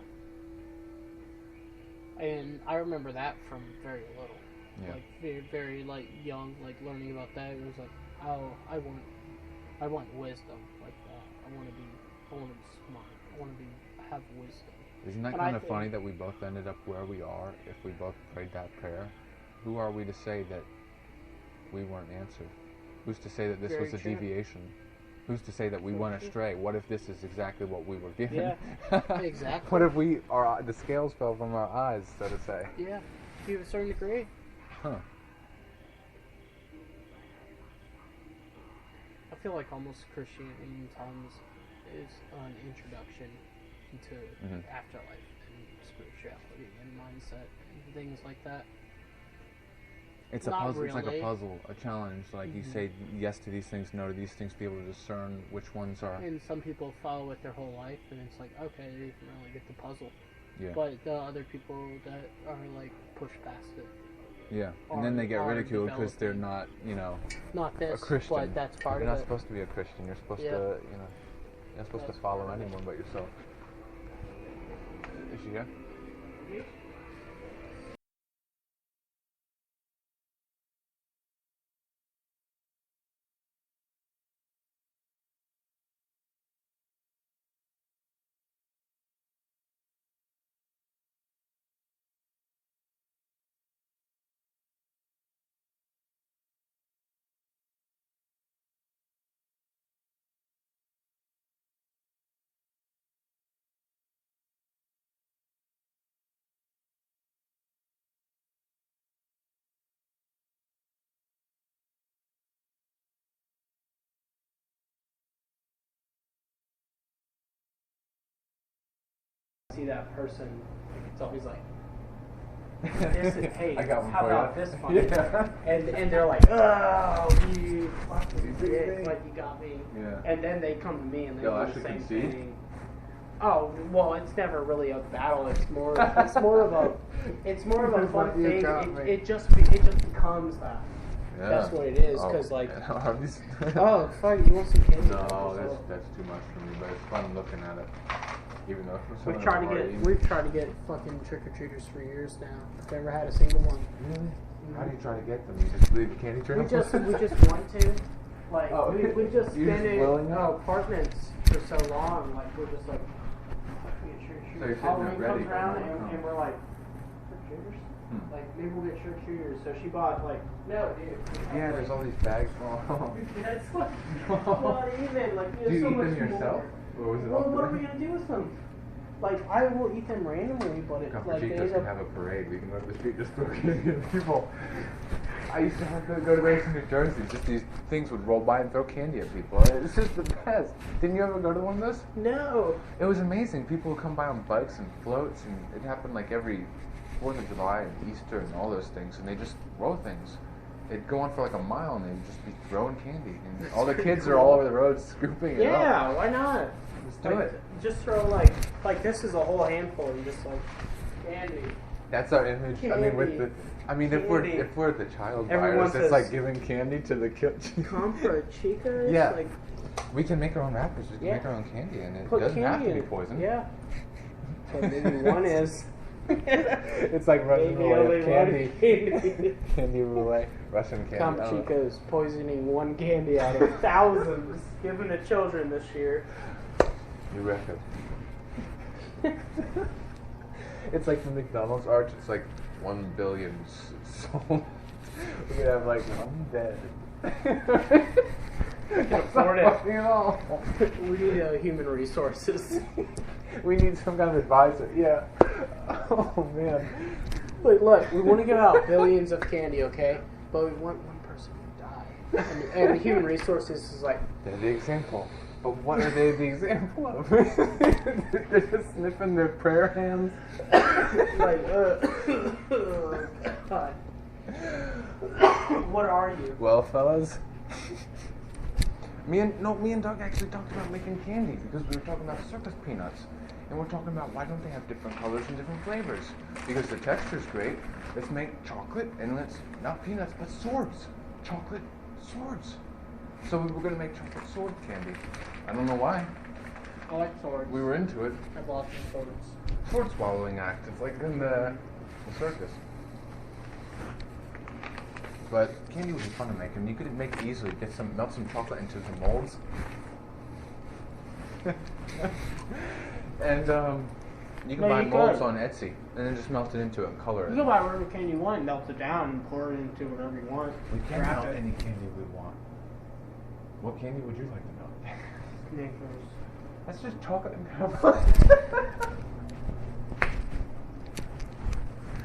S7: And I remember that from very little.
S5: Yeah.
S7: Like very, very like young, like learning about that. It was like, oh, I want wisdom like that. I want to be smart. I want to have wisdom.
S5: Isn't that kind of funny that we both ended up where we are if we both prayed that prayer? Who are we to say that we weren't answered? Who's to say that this was a deviation? Who's to say that we went astray? What if this is exactly what we were given?
S7: Yeah, exactly.
S5: What if the scales fell from our eyes, so to say?
S7: Yeah, to a certain degree.
S5: Huh.
S7: I feel like almost Christianity in times is an introduction into afterlife and spirituality and mindset and things like that.
S5: It's a puzzle. It's like a puzzle, a challenge. Like you say yes to these things, no to these things, be able to discern which ones are.
S7: And some people follow it their whole life, and it's like, okay, they can really get the puzzle.
S5: Yeah.
S7: But the other people that are like push past it.
S5: Yeah, and then they get ridiculed because they're not,
S7: not this,
S5: a Christian.
S7: But that's part
S5: You're
S7: of it.
S5: not supposed to be a Christian. You're supposed to, you're not supposed to follow anyone but yourself. Is she here?
S7: see that person, it's always like, this is, hey,
S2: I got one
S7: how
S2: for
S7: about
S2: you.
S7: this one?
S2: Yeah.
S7: And they're like, oh, you fucking bitch, like you got me.
S2: Yeah.
S7: And then they come to me and they
S2: Yo,
S7: do
S2: I
S7: the
S2: should
S7: same
S2: concede.
S7: thing. Oh well, it's never really a battle. It's more of a fun
S2: You
S7: thing.
S2: got me.
S7: It just becomes that.
S2: Yeah.
S7: That's what it is.
S2: Oh,
S7: Cause like,
S2: man. Are these-
S7: oh fuck, you want some candy?
S2: No, that's too much for me, but it's fun looking at it. Even though some
S7: We've
S2: of
S7: tried
S2: them
S7: to
S2: are
S7: get
S2: even-
S7: we've tried to get fucking trick or treaters for years now. Never had a single one.
S2: Really? How do you try to get them? You just leave a candy trail?
S7: We just want to. Like
S2: Oh,
S7: we've just
S2: you're
S7: been
S2: just
S7: in
S2: willing up?
S7: apartments for so long. Like we're just like, fuck, we get trick or
S2: So you're
S7: treaters.
S2: sitting there
S7: Halloween
S2: ready
S7: comes
S2: for
S7: around
S2: them to come.
S7: and we're like, trick or treaters. Like maybe we'll get trick or treaters. So she bought like, no, dude.
S2: Yeah, there's all these bags. Oh.
S7: That's like not even like.
S2: Do
S7: There's
S2: you
S7: so
S2: eat
S7: much
S2: them yourself?
S7: more.
S2: Or was it
S7: Well,
S2: all
S7: what are we gonna do with them? Like I will eat them randomly, but it's like they
S2: Capuchitos
S7: end
S2: can
S7: up.
S2: have a parade. We can go to the street just throw candy at people. I used to have to go to Racing, New Jersey. Just these things would roll by and throw candy at people. It's just the best. Didn't you ever go to one of those?
S7: No.
S2: It was amazing. People would come by on bikes and floats, and it happened like every 4th of July and Easter and all those things, and they just throw things. They'd go on for like a mile, and they'd just be throwing candy. And all the kids are all over the road scooping it up.
S7: Yeah, why not?
S2: Just do
S7: Like,
S2: it.
S7: Just throw like this is a whole handful and just like candy.
S2: That's our image. I mean, with the, I mean, if we're
S7: Candy.
S2: the child
S7: Everyone
S2: buyers,
S7: says-
S2: it's like giving candy to the kids.
S7: Compra chicas.
S2: Yeah.
S7: Like
S2: We can make our own wrappers. We can
S7: Yeah.
S2: make our own candy, and it
S7: put
S2: doesn't
S7: candy
S2: have to
S7: in
S2: be
S7: it.
S2: poison.
S7: Yeah. So maybe one is.
S2: It's like Russian
S7: Maybe only
S2: roulette
S7: one
S2: candy.
S7: candy.
S2: Candy roulette, Russian candy.
S7: Comp
S2: I don't know.
S7: Chico's poisoning one candy out of thousands given to children this year.
S2: You reckon? It's like the McDonald's arch. It's like 1 billion sold. We could have like one dead.
S7: We can afford it.
S2: Fucking all.
S7: We need human resources.
S2: We need some kind of advisor. Yeah. Oh man.
S7: Like, look, we want to give out billions of candy, okay? But we want one person to die. And human resources is like,
S2: They're the example. But what are they the example of? They're just sniffing their prayer hands.
S7: like, God. What are you?
S2: Well, fellas. Me and Doug actually talked about making candy because we were talking about circus peanuts. And we're talking about why don't they have different colors and different flavors? Because the texture's great. Let's make chocolate and let's, not peanuts, but swords. Chocolate swords. So we were going to make chocolate sword candy. I don't know why.
S7: I like swords.
S2: We were into it.
S7: I've lots of swords.
S2: Sword swallowing act. It's like in the circus. But candy would be fun to make, and you could make it easily. Melt some chocolate into some molds. And you can
S7: No,
S2: buy
S7: you
S2: molds
S7: could.
S2: on Etsy, and then just melt it into it and color
S7: You
S2: it.
S7: can buy whatever candy you want, melt it down, and pour it into whatever you want.
S2: We can
S7: Wrap
S2: melt
S7: it.
S2: any candy we want. What candy would you like to melt?
S7: Snickers.
S2: That's just chocolate and pepper.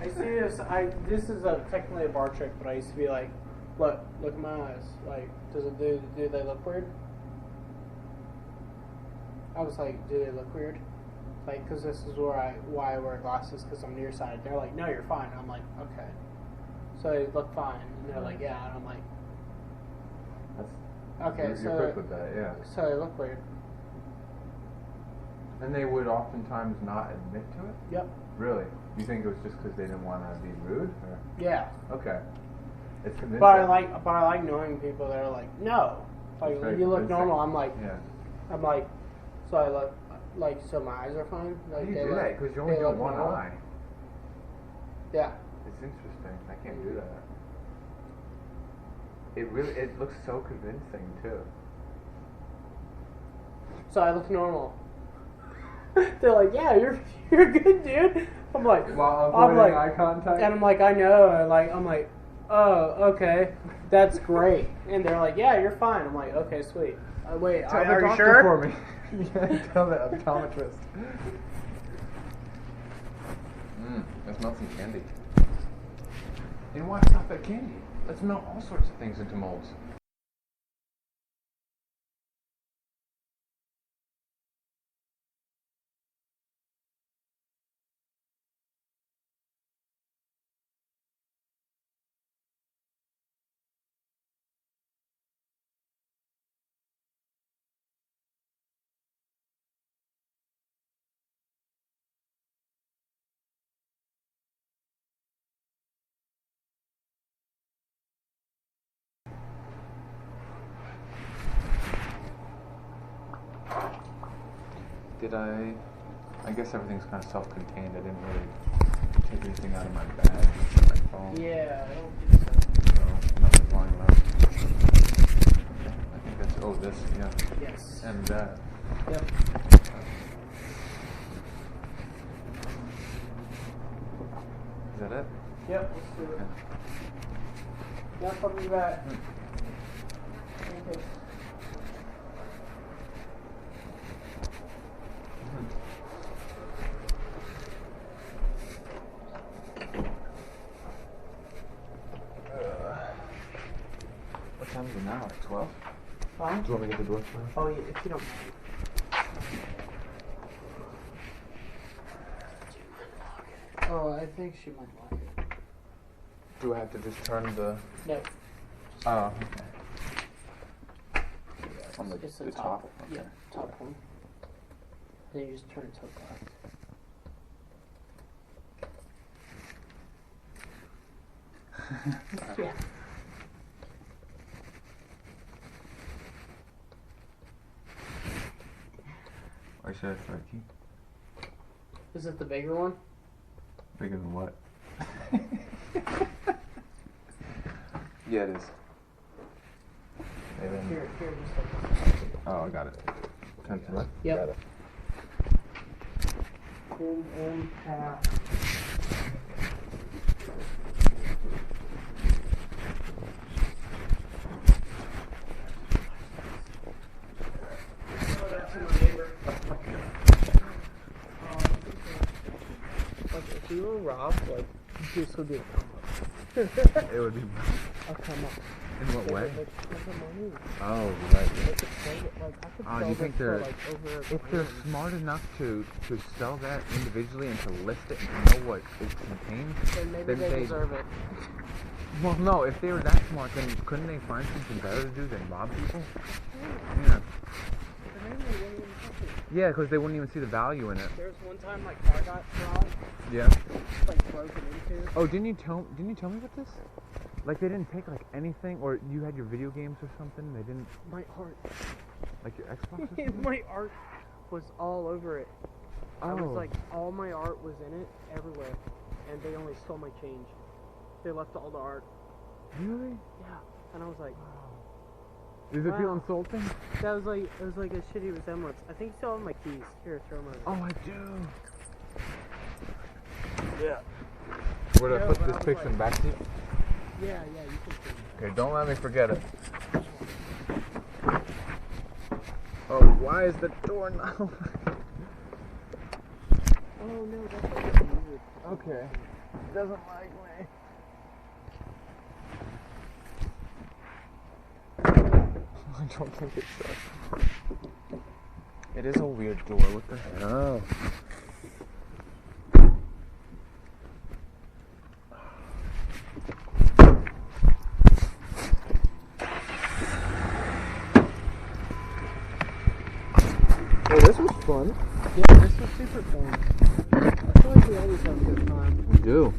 S7: I see this. This is technically a bar trick, but I used to be like, look at my eyes. Like, do they look weird? I was like, do they look weird? Like, because this is why I wear glasses, because I'm nearsighted. They're like, no, you're fine. I'm like, okay. So they look fine, and they're like, yeah. And I'm like, okay.
S2: You're quick with that, yeah.
S7: So they look weird.
S5: And they would oftentimes not admit to it?
S7: Yep.
S5: Really? You think it was just because they didn't want to be rude? Or?
S7: Yeah.
S5: Okay. It's convincing.
S7: But I like knowing people that are like, no. Like,
S5: It's very
S7: you look
S5: convincing.
S7: normal. I'm like,
S5: Yeah.
S7: so I look, like, so my eyes are fine?
S5: How
S7: Like,
S5: do you
S7: they
S5: do
S7: look-
S5: that? Because you only
S7: they
S5: do
S7: look
S5: one
S7: normal?
S5: eye.
S7: Yeah.
S5: It's interesting. I can't do that. It looks so convincing too.
S7: So I look normal. They're like, yeah, you're good, dude. I'm like,
S2: While
S7: I'm
S2: avoiding
S7: like,
S2: eye contact.
S7: and I'm like, I know. And I'm like, oh, okay, that's great. And they're like, yeah, you're fine. I'm like, okay, sweet. Wait,
S2: Tell the
S7: are you
S2: doctor
S7: sure?
S2: for me. Yeah, tell the optometrist. Let's melt some candy. And why stop at candy? Let's melt all sorts of things into molds.
S5: did I? I guess everything's kind of self-contained. I didn't really take anything out of my bag, my phone.
S7: Yeah, I don't think so.
S5: So nothing flying around. Okay, I think that's. Oh, this. Yeah.
S7: Yes.
S5: And that.
S7: Yep.
S5: Is that it?
S7: Yep, let's do it.
S5: Okay.
S7: Yep, I'll be back. Okay.
S5: What time is it now? Like 12?
S7: Huh?
S5: Do you want me to get the door for you?
S7: Oh, yeah, if you don't mind. Oh, I think she might like it.
S5: Do I have to just turn the...
S7: No,
S5: Oh, okay. On the,
S7: it's
S5: the
S7: the
S5: top?
S7: top. Yeah, top one. Then you just turn it to the left. Yeah.
S5: Or should I try to keep?
S7: Is it the bigger one?
S5: Bigger than what? Yeah, it is. And then,
S7: Here, just like
S5: oh, I got it. Turn to the left?
S7: Yep.
S5: Got it.
S7: and half. Like, if we were robbed, like, this would be a come up.
S5: It would be.
S7: A come up.
S5: In what way?
S7: Like, the money.
S5: Oh, right.
S7: They could sell it, like, I could
S5: Oh,
S7: sell
S5: do you
S7: this
S5: think
S7: for,
S5: they're-
S7: like, over a
S5: If they're
S7: grand.
S5: smart enough to sell that individually and to list it and know what is contained,
S7: Then maybe
S5: then
S7: they
S5: they-
S7: deserve it.
S5: well, no. If they were that smart, then couldn't they find something better to do than rob people? Yeah. Yeah, because they wouldn't even see the value in it.
S7: There was one time my car got robbed,
S5: Yeah.
S7: like broken into.
S5: Oh, didn't you tell me about this? Like they didn't take like anything, or you had your video games or something. They didn't
S7: My art,
S5: like your Xbox. Or something?
S7: my art was all over it. I was
S5: Oh.
S7: like, all my art was in it everywhere, and they only stole my change. They left all the art.
S5: Really?
S7: Yeah, and I was like,
S5: Does it feel
S7: Wow.
S5: insulting?
S7: that was like, it was like a shitty resemblance. I think you still have my keys. Here, throw them over.
S5: Oh, I do.
S7: Yeah.
S5: Where do I
S7: Yeah,
S5: put
S7: but
S5: this
S7: I was
S5: picture in the
S7: like-
S5: back seat?
S7: Yeah, you can see it.
S5: Okay, don't let me forget it. Oh, why is the door not open?
S7: Oh no, that's what I needed.
S5: Okay. Doesn't like me. I don't think it does. It is a weird door. What the hell?
S7: Oh, this was fun. Yeah, this was super fun. I feel like we always have a good time.
S5: We do.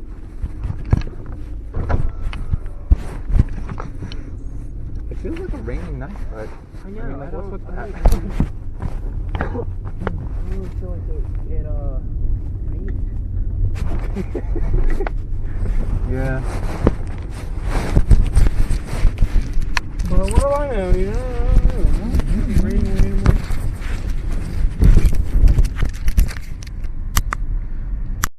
S5: It feels like a rainy night, but
S7: I know.
S5: I mean, like, what's with that?
S7: I don't really feel like it rained.
S5: Yeah.
S7: Well, what do I know, you know?